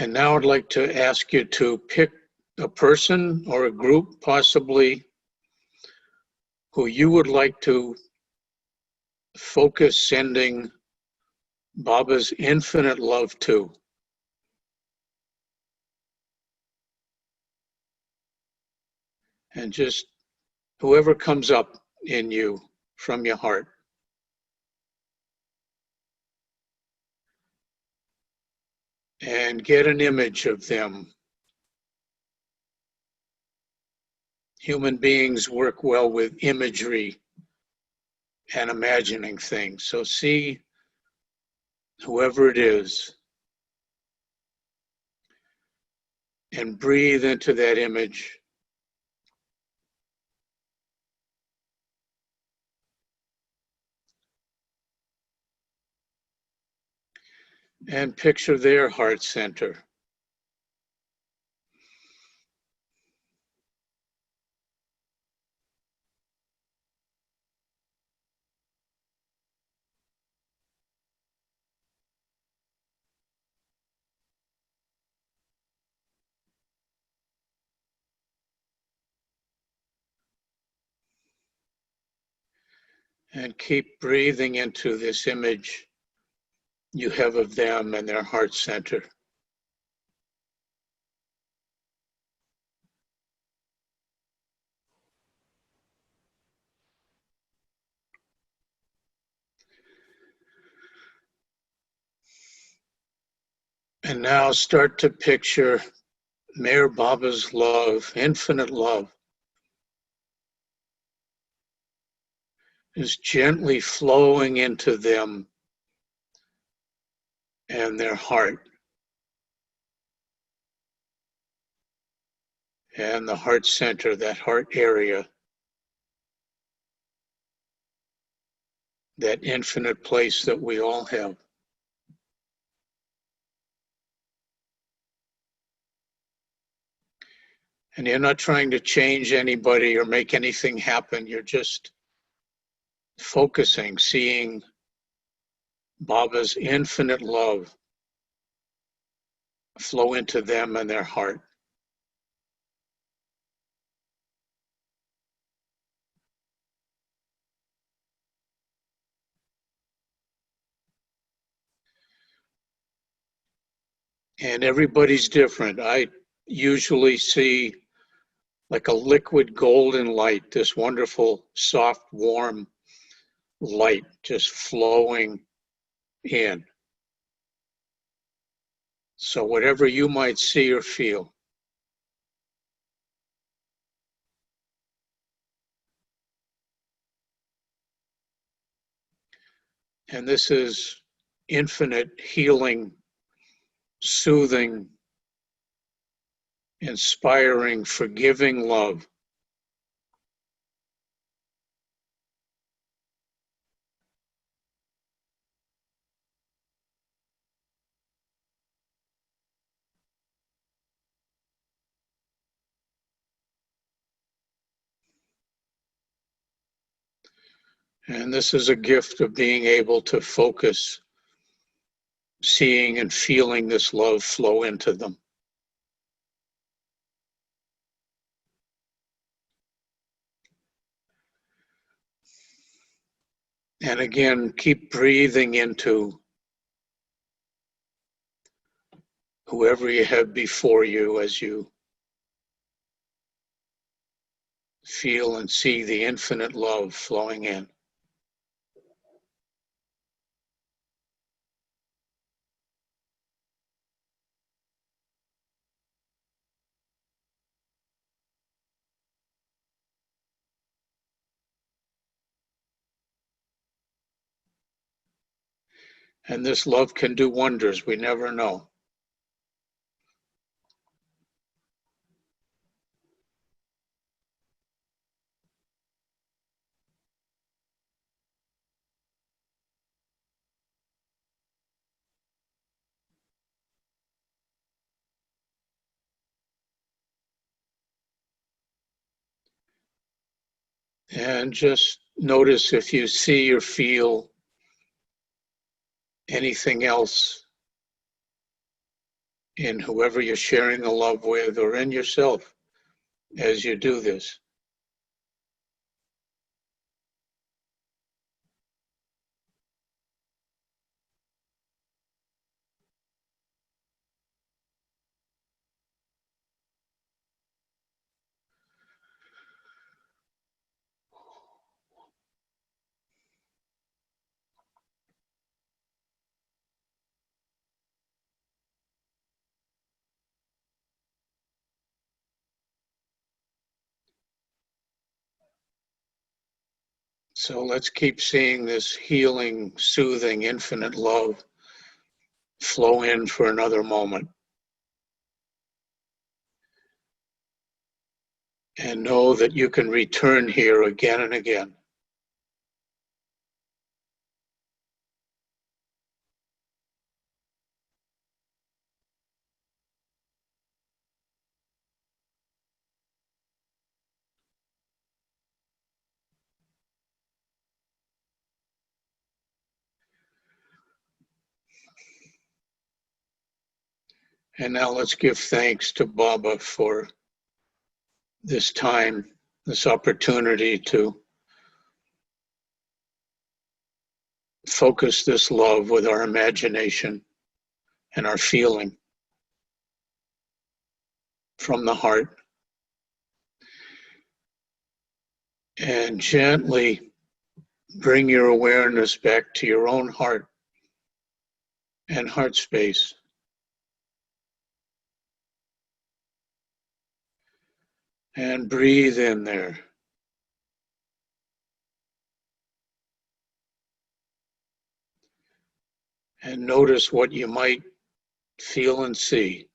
Speaker 4: And now I'd like to ask you to pick a person or a group, possibly, who you would like to focus sending Baba's infinite love to. And just whoever comes up in you from your heart. And get an image of them. Human beings work well with imagery and imagining things. So see whoever it is and breathe into that image. And picture their heart center. And keep breathing into this image you have of them and their heart center. And now start to picture Meher Baba's love, infinite love, is gently flowing into them and their heart. And the heart center, that heart area, that infinite place that we all have. And you're not trying to change anybody or make anything happen. You're just focusing, seeing Baba's infinite love flow into them and their heart. And everybody's different. I usually see like a liquid golden light, this wonderful, soft, warm light just flowing in. So whatever you might see or feel, and this is infinite healing, soothing, inspiring, forgiving love. And this is a gift of being able to focus, seeing and feeling this love flow into them. And again, keep breathing into whoever you have before you as you feel and see the infinite love flowing in. And this love can do wonders, we never know. And just notice if you see or feel anything else in whoever you're sharing the love with or in yourself as you do this. So let's keep seeing this healing, soothing, infinite love flow in for another moment. And know that you can return here again and again. And now let's give thanks to Baba for this time, this opportunity to focus this love with our imagination and our feeling from the heart. And gently bring your awareness back to your own heart and heart space. And breathe in there. And notice what you might feel and see.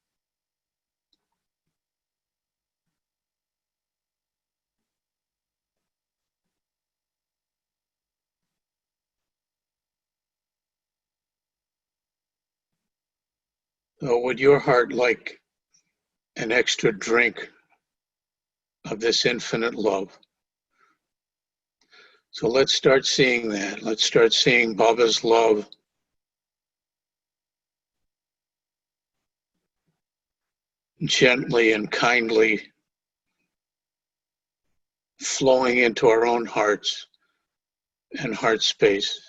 Speaker 4: So would your heart like an extra drink of this infinite love? So let's start seeing that. Let's start seeing Baba's love gently and kindly flowing into our own hearts and heart space.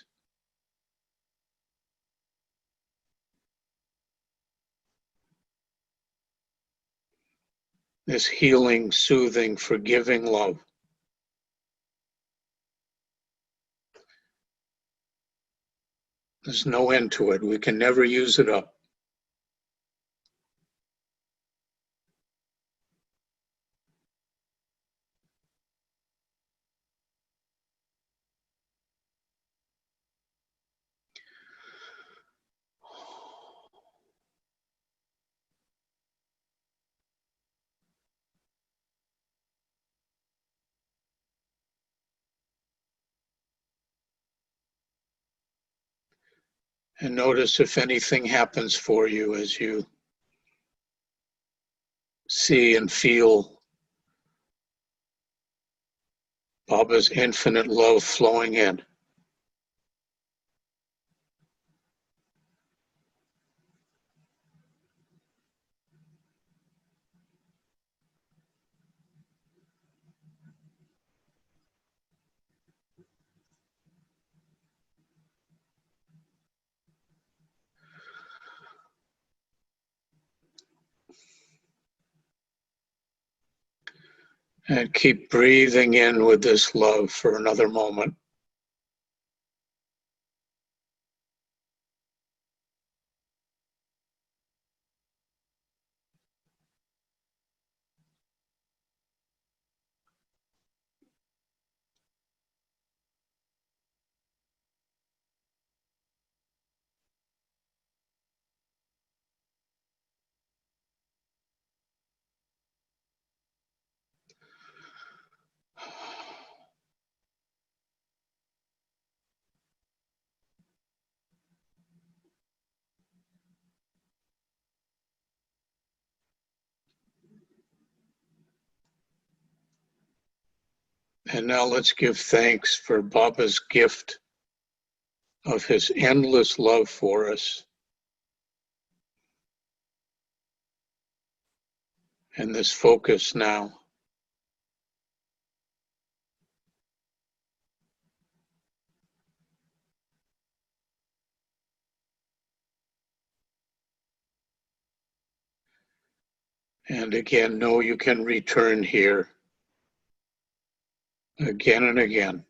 Speaker 4: This healing, soothing, forgiving love. There's no end to it. We can never use it up. And notice if anything happens for you as you see and feel Baba's infinite love flowing in. And keep breathing in with this love for another moment. And now let's give thanks for Baba's gift of his endless love for us. And this focus now. And again, know you can return here again and again.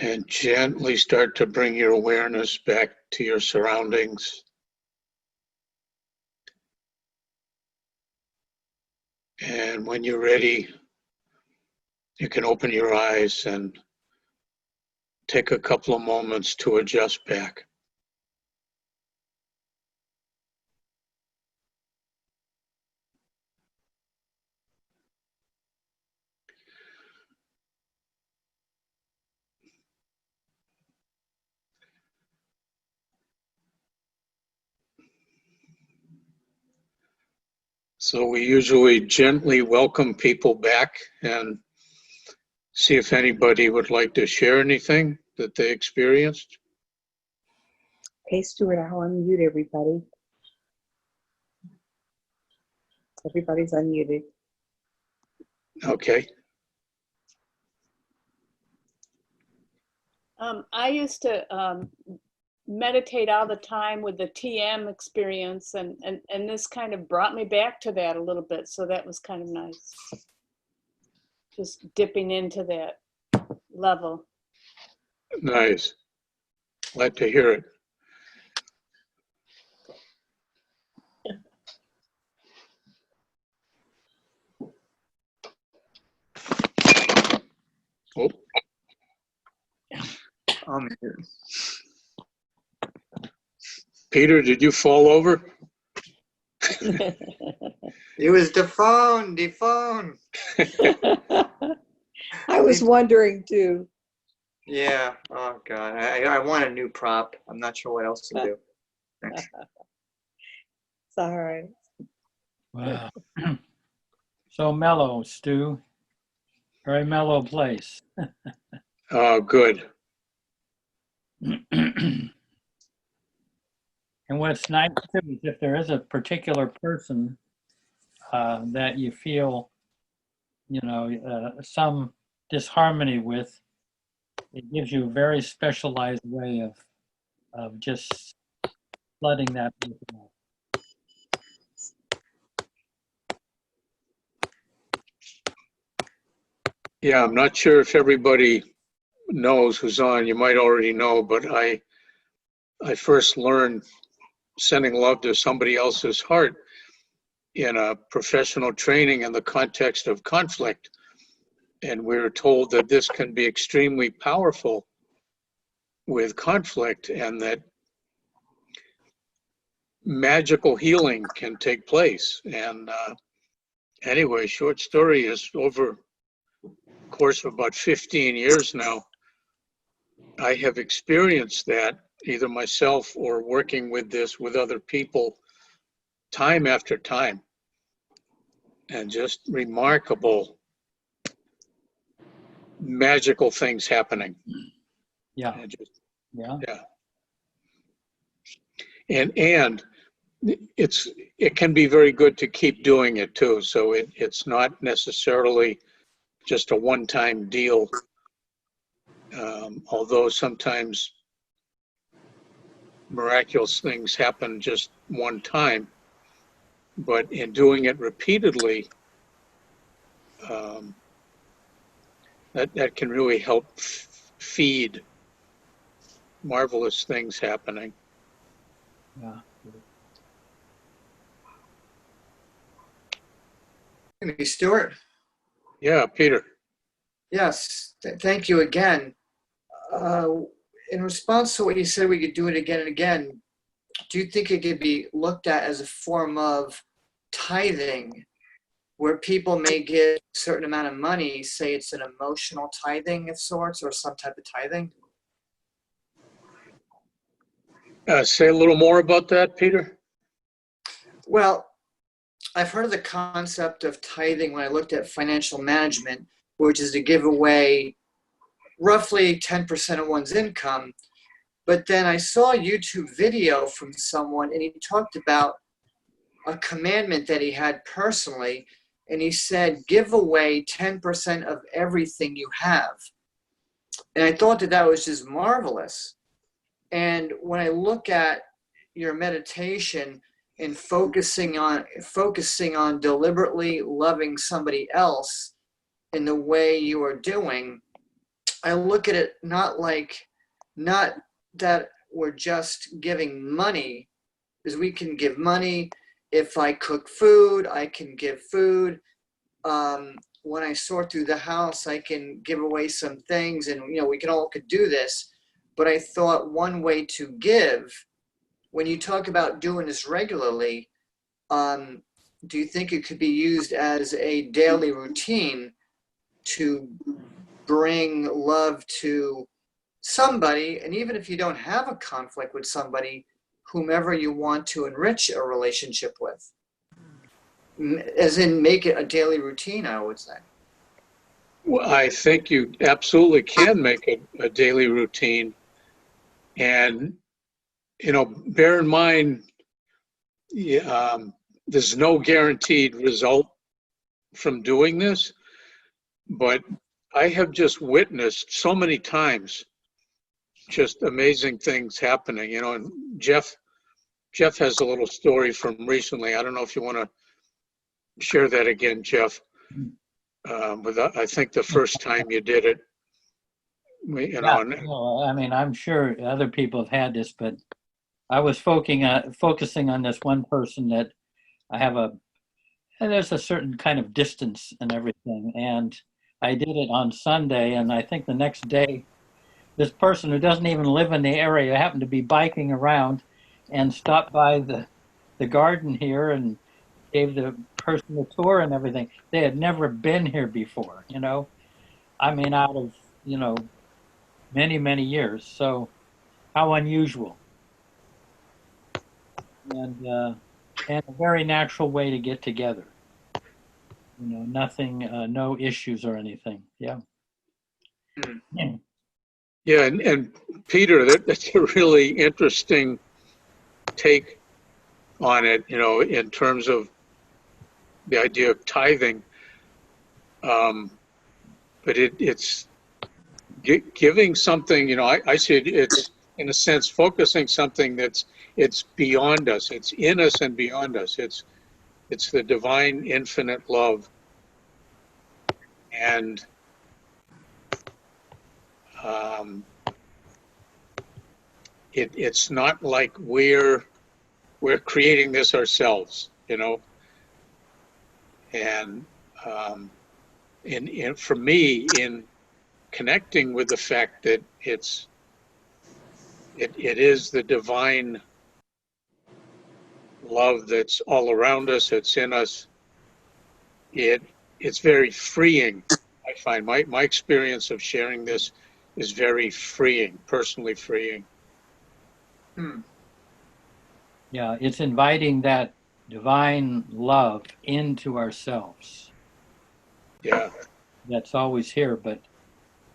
Speaker 4: And gently start to bring your awareness back to your surroundings. And when you're ready, you can open your eyes and take a couple of moments to adjust back. So we usually gently welcome people back and see if anybody would like to share anything that they experienced.
Speaker 5: Okay, Stuart, I'll unmute everybody. Everybody's unmuted.
Speaker 4: Okay.
Speaker 15: I used to meditate all the time with the TM experience, and this kind of brought me back to that a little bit. So that was kind of nice. Just dipping into that level.
Speaker 4: Nice. Glad to hear it. Oh. Peter, did you fall over?
Speaker 22: It was the phone, the phone.
Speaker 13: I was wondering too.
Speaker 22: Yeah. Oh God. I want a new prop. I'm not sure what else to do.
Speaker 13: It's all right.
Speaker 1: Wow. So mellow, Stu. Very mellow place.
Speaker 4: Oh, good.
Speaker 1: And what's nice too is if there is a particular person that you feel, some disharmony with, it gives you a very specialized way of just flooding that person out.
Speaker 4: Yeah, I'm not sure if everybody knows who's on. You might already know, but I first learned sending love to somebody else's heart in a professional training in the context of conflict. And we were told that this can be extremely powerful with conflict and that magical healing can take place. And anyway, short story is over the course of about 15 years now. I have experienced that either myself or working with this with other people time after time. And just remarkable, magical things happening.
Speaker 1: Yeah.
Speaker 4: And just,
Speaker 1: Yeah.
Speaker 4: yeah. And it can be very good to keep doing it too. So it's not necessarily just a one-time deal. Although sometimes miraculous things happen just one time, but in doing it repeatedly, that can really help feed marvelous things happening.
Speaker 1: Yeah.
Speaker 22: Hey, Stuart.
Speaker 4: Yeah, Peter.
Speaker 22: Yes. Thank you again. In response to what you said, we could do it again and again. Do you think it could be looked at as a form of tithing, where people may give a certain amount of money, say it's an emotional tithing of sorts or some type of tithing?
Speaker 4: Say a little more about that, Peter.
Speaker 22: Well, I've heard of the concept of tithing when I looked at financial management, which is to give away roughly 10% of one's income. But then I saw a YouTube video from someone and he talked about a commandment that he had personally. And he said, give away 10% of everything you have. And I thought that was just marvelous. And when I look at your meditation and focusing on deliberately loving somebody else in the way you are doing, I look at it not that we're just giving money, because we can give money. If I cook food, I can give food. When I sort through the house, I can give away some things, and we could do this. But I thought one way to give, when you talk about doing this regularly, do you think it could be used as a daily routine to bring love to somebody? And even if you don't have a conflict with somebody, whomever you want to enrich a relationship with, as in make it a daily routine, I would say.
Speaker 4: Well, I think you absolutely can make it a daily routine. And, bear in mind, there's no guaranteed result from doing this, but I have just witnessed so many times just amazing things happening, and Jeff has a little story from recently. I don't know if you want to share that again, Jeff. But I think the first time you did it,
Speaker 1: I'm sure other people have had this, but I was focusing on this one person that I have and there's a certain kind of distance and everything. And I did it on Sunday, and I think the next day, this person who doesn't even live in the area happened to be biking around and stopped by the garden here and gave the person the tour and everything. They had never been here before, you know. I mean, out of, you know, many, many years. So how unusual. And a very natural way to get together. You know, nothing, no issues or anything. Yeah. Yeah.
Speaker 4: Yeah, and Peter, that's a really interesting take on it, you know, in terms of the idea of tithing. But it's giving something, you know, I see it's in a sense focusing something it's beyond us, it's in us and beyond us. It's the divine infinite love. And it's not like we're creating this ourselves, you know. And for me, in connecting with the fact that it is the divine love that's all around us, it's in us, it's very freeing. I find my experience of sharing this is very freeing, personally freeing.
Speaker 1: Yeah, it's inviting that divine love into ourselves.
Speaker 4: Yeah.
Speaker 1: That's always here, but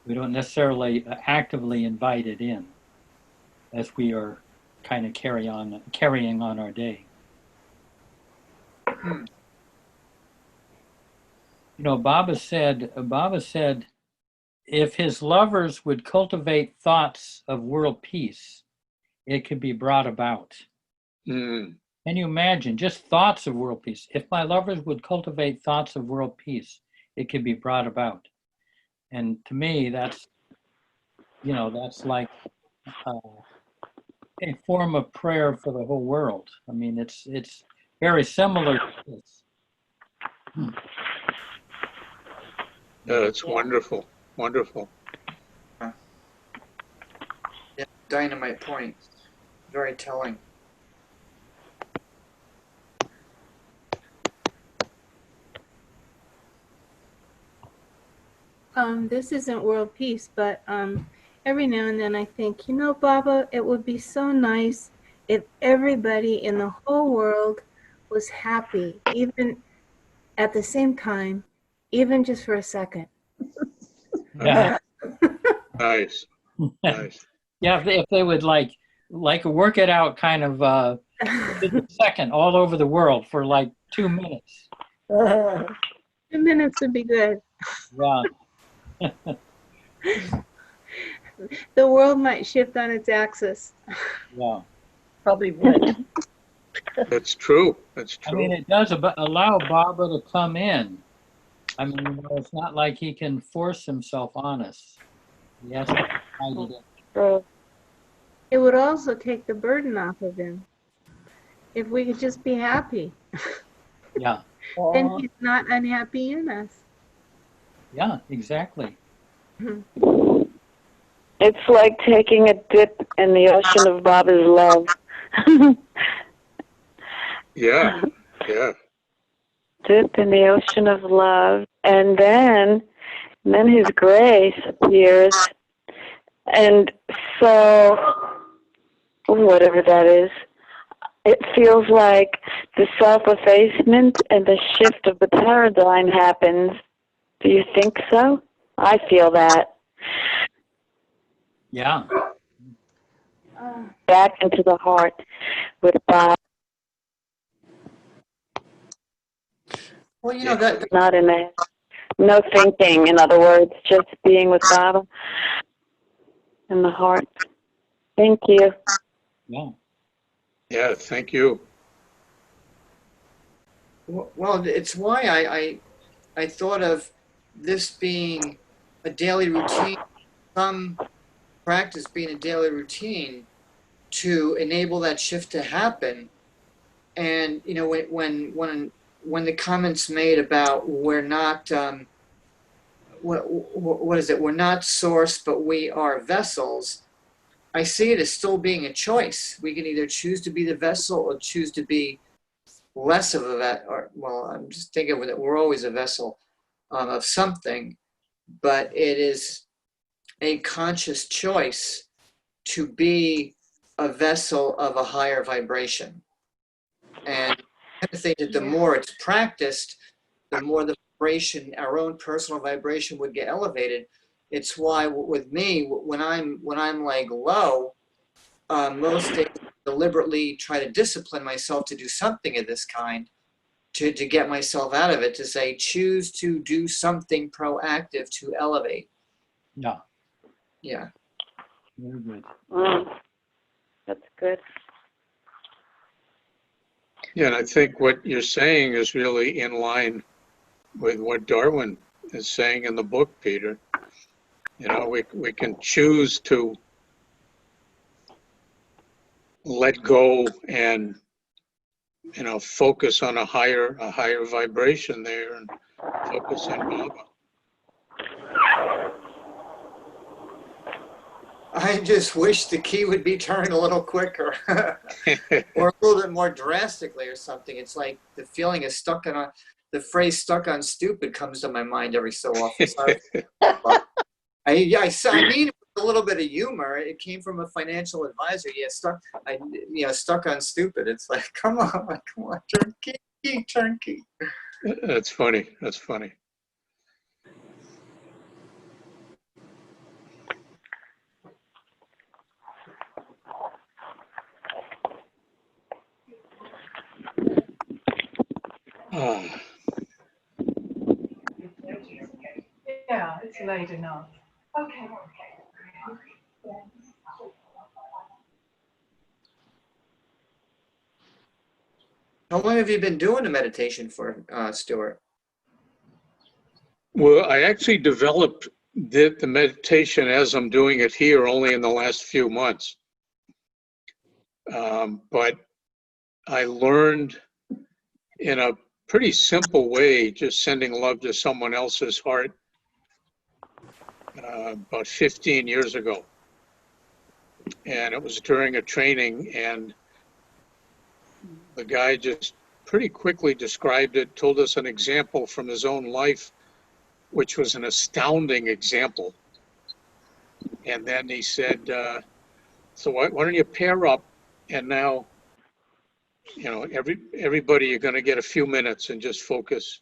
Speaker 1: we don't necessarily actively invite it in as we are kind of carrying on our day. You know, Baba said, if his lovers would cultivate thoughts of world peace, it could be brought about. Can you imagine just thoughts of world peace? If my lovers would cultivate thoughts of world peace, it could be brought about. And to me, that's, you know, that's like a form of prayer for the whole world. I mean, it's very similar to this.
Speaker 4: It's wonderful, wonderful.
Speaker 22: Yeah, dynamite point. Very telling.
Speaker 14: This isn't world peace, but every now and then I think, you know, Baba, it would be so nice if everybody in the whole world was happy, even at the same time, even just for a second.
Speaker 1: Yeah.
Speaker 4: Nice. Nice.
Speaker 1: Yeah, if they would like work it out kind of a second all over the world for like 2 minutes.
Speaker 14: 2 minutes would be good.
Speaker 1: Yeah.
Speaker 14: The world might shift on its axis.
Speaker 1: Yeah.
Speaker 5: Probably would.
Speaker 4: That's true. That's
Speaker 1: I
Speaker 4: true.
Speaker 1: mean, it does allow Baba to come in. I mean, you know, it's not like he can force himself on us. He has to invite it in.
Speaker 14: It would also take the burden off of him. If we could just be happy.
Speaker 1: Yeah.
Speaker 14: Then he's not unhappy in us.
Speaker 1: Yeah, exactly.
Speaker 16: It's like taking a dip in the ocean of Baba's love.
Speaker 4: Yeah, yeah.
Speaker 16: Dip in the ocean of love, and then his grace appears, and so whatever that is, it feels like the self-effacement and the shift of the paradigm happens. Do you think so? I feel that.
Speaker 1: Yeah.
Speaker 16: Back into the heart with Bob.
Speaker 22: Well, you know that.
Speaker 16: Not in there. No thinking, in other words, just being with Baba in the heart. Thank you.
Speaker 1: Yeah.
Speaker 4: Yeah, thank you.
Speaker 22: Well, it's why I thought of this being a daily routine, some practice being a daily routine to enable that shift to happen. And you know, when the comments made about we're not what is it? We're not source, but we are vessels. I see it as still being a choice. We can either choose to be the vessel or choose to be less of I'm just thinking that we're always a vessel of something, but it is a conscious choice to be a vessel of a higher vibration. And I think that the more it's practiced, the more the vibration, our own personal vibration would get elevated. It's why with me, when I'm like low, most days I deliberately try to discipline myself to do something of this kind to get myself out of it, to say, choose to do something proactive to elevate.
Speaker 1: Yeah.
Speaker 22: Yeah.
Speaker 1: Very good.
Speaker 16: That's good.
Speaker 4: Yeah, and I think what you're saying is really in line with what Darwin is saying in the book, Peter. You know, we can choose to let go and, you know, focus on a higher vibration there and focus on Baba.
Speaker 22: I just wish the key would be turned a little quicker or a little bit more drastically or something. It's like the feeling is the phrase stuck on stupid comes to my mind every so often. So I mean, with a little bit of humor. It came from a financial advisor. Yeah, stuck on stupid. It's like, come on, turnkey.
Speaker 4: That's funny. That's funny.
Speaker 11: Yeah, it's late enough. Okay.
Speaker 22: How long have you been doing the meditation for, Stuart?
Speaker 4: Well, I actually developed the meditation as I'm doing it here only in the last few months. But I learned in a pretty simple way, just sending love to someone else's heart about 15 years ago. And it was during a training, and the guy just pretty quickly described it, told us an example from his own life, which was an astounding example. And then he said, so why don't you pair up, and now, you know, everybody, you're going to get a few minutes and just focus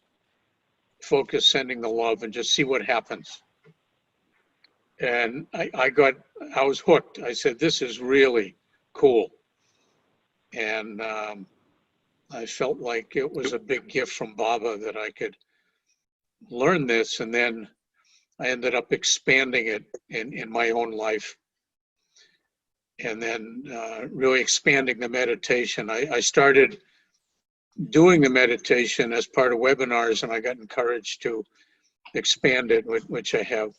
Speaker 4: sending the love and just see what happens. And I was hooked. I said, this is really cool. And I felt like it was a big gift from Baba that I could learn this. And then I ended up expanding it in my own life. And then really expanding the meditation. I started doing the meditation as part of webinars, and I got encouraged to expand it, which I have.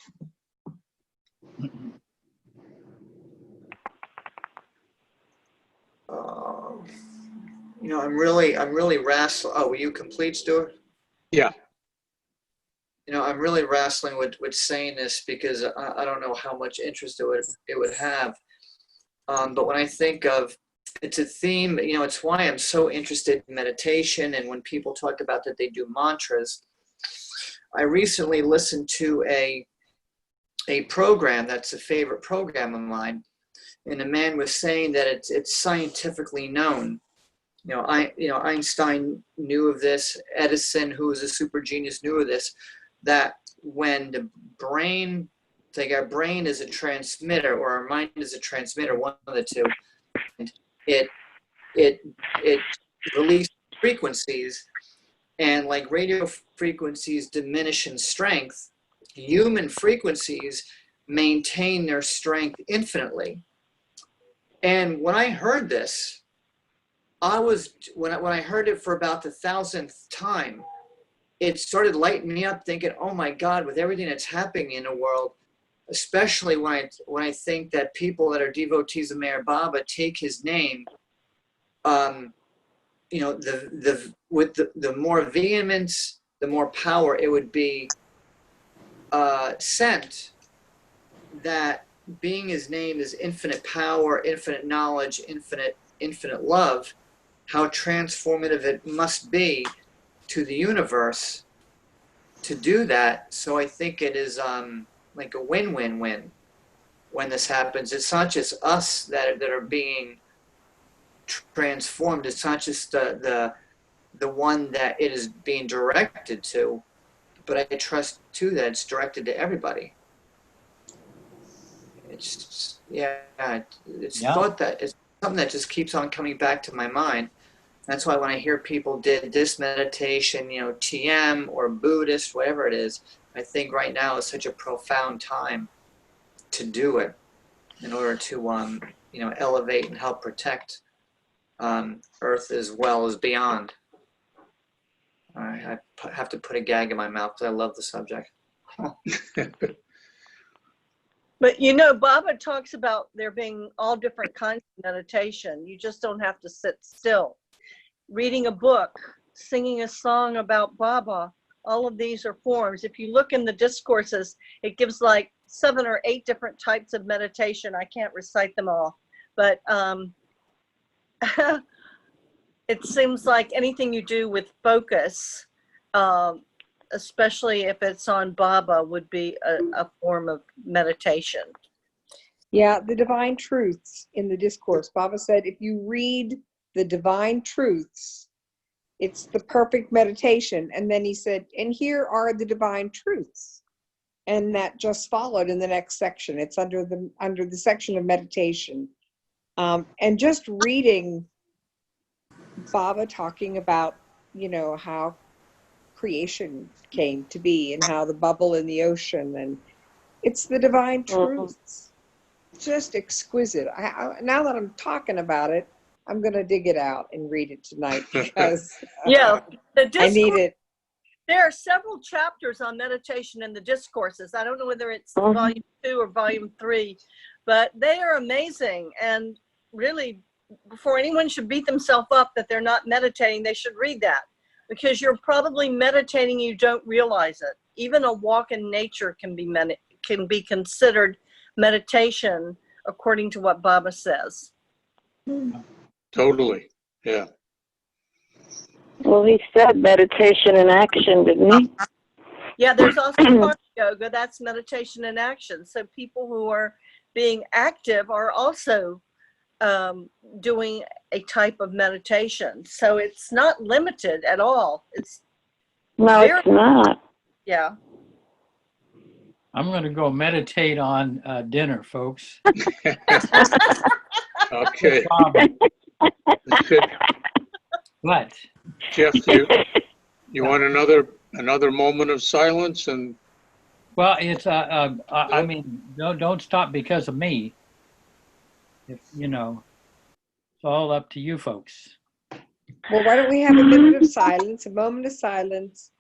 Speaker 22: You know, I'm really wrestling. Oh, were you complete, Stuart?
Speaker 4: Yeah.
Speaker 22: You know, I'm really wrestling with saying this because I don't know how much interest it would have. But when I think of, it's a theme, you know, it's why I'm so interested in meditation. And when people talk about that they do mantras, I recently listened to a program that's a favorite program of mine. And the man was saying that it's scientifically known. You know, Einstein knew of this. Edison, who was a super genius, knew of this. That when the brain, like our brain is a transmitter, or our mind is a transmitter, one of the two, it releases frequencies, and like radio frequencies diminish in strength, human frequencies maintain their strength infinitely. And when I heard this, when I heard it for about the 1000th time, it started lighting me up, thinking, oh my God, with everything that's happening in the world, especially when I think that people that are devotees of Meyer Baba take his name, you know, with the more vehemence, the more power it would be sent, that being his name is infinite power, infinite knowledge, infinite love. how transformative it must be to the universe to do that. So I think it is like a win-win-win when this happens. It's not just us that are being transformed. It's not just the one that it is being directed to, but I trust too that it's directed to everybody. It's thought that it's something that just keeps on coming back to my mind. That's why when I hear people did this meditation, TM or Buddhist, whatever it is, I think right now is such a profound time to do it in order to elevate and help protect Earth as well as beyond. I have to put a gag in my mouth because I love the subject.
Speaker 5: But Baba talks about there being all different kinds of meditation. You just don't have to sit still. Reading a book, singing a song about Baba, all of these are forms. If you look in the discourses, it gives like 7 or 8 different types of meditation. I can't recite them all, but it seems like anything you do with focus, especially if it's on Baba, would be a form of meditation.
Speaker 20: Yeah, the divine truths in the discourse. Baba said, if you read the divine truths, it's the perfect meditation. And then he said, and here are the divine truths. And that just followed in the next section. It's under the section of meditation. And just reading Baba talking about, how creation came to be and how the bubble in the ocean, and it's the divine truths. Just exquisite. Now that I'm talking about it, I'm going to dig it out and read it tonight because
Speaker 5: I
Speaker 20: need it.
Speaker 5: There are several chapters on meditation in the discourses. I don't know whether it's volume 2 or volume 3, but they are amazing. And really, before anyone should beat themselves up that they're not meditating, they should read that, because you're probably meditating, you don't realize it. Even a walk in nature can be considered meditation according to what Baba says.
Speaker 4: Totally, yeah.
Speaker 16: Well, he said meditation in action, didn't he?
Speaker 5: Yeah, there's also karma yoga. That's meditation in action. So people who are being active are also doing a type of meditation. So it's not limited at all. It's
Speaker 16: not.
Speaker 5: Yeah.
Speaker 1: I'm going to go meditate on dinner, folks.
Speaker 4: Okay.
Speaker 1: What?
Speaker 4: Jeff, you want another moment of silence? And
Speaker 1: well, it's I mean, don't stop because of me. If it's all up to you folks.
Speaker 20: Well, why don't we have a minute of silence, a moment of silence,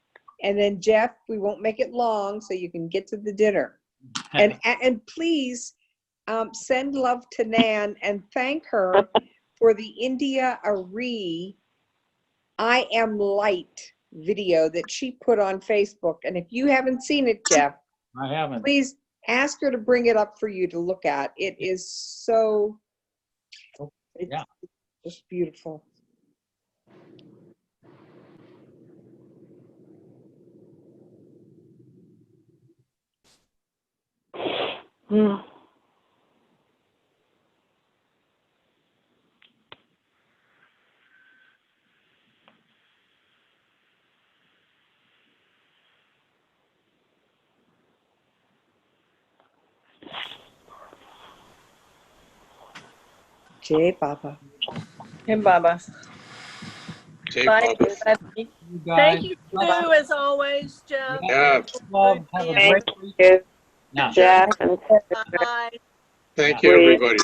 Speaker 20: and then Jeff, we won't make it long so you can get to the dinner. And please send love to Nan and thank her for the India Ari I Am Light video that she put on Facebook. And if you haven't seen it, Jeff,
Speaker 1: I haven't.
Speaker 20: Please ask her to bring it up for you to look at. It is so, it's just beautiful. Jai Baba.
Speaker 5: Hey, Baba.
Speaker 4: Jai
Speaker 5: Bye,
Speaker 4: Baba.
Speaker 5: everybody. Thank you, Sue, as always, Jeff.
Speaker 4: Yeah.
Speaker 1: Have a great week.
Speaker 16: Jeff.
Speaker 5: Bye.
Speaker 4: Thank you, everybody.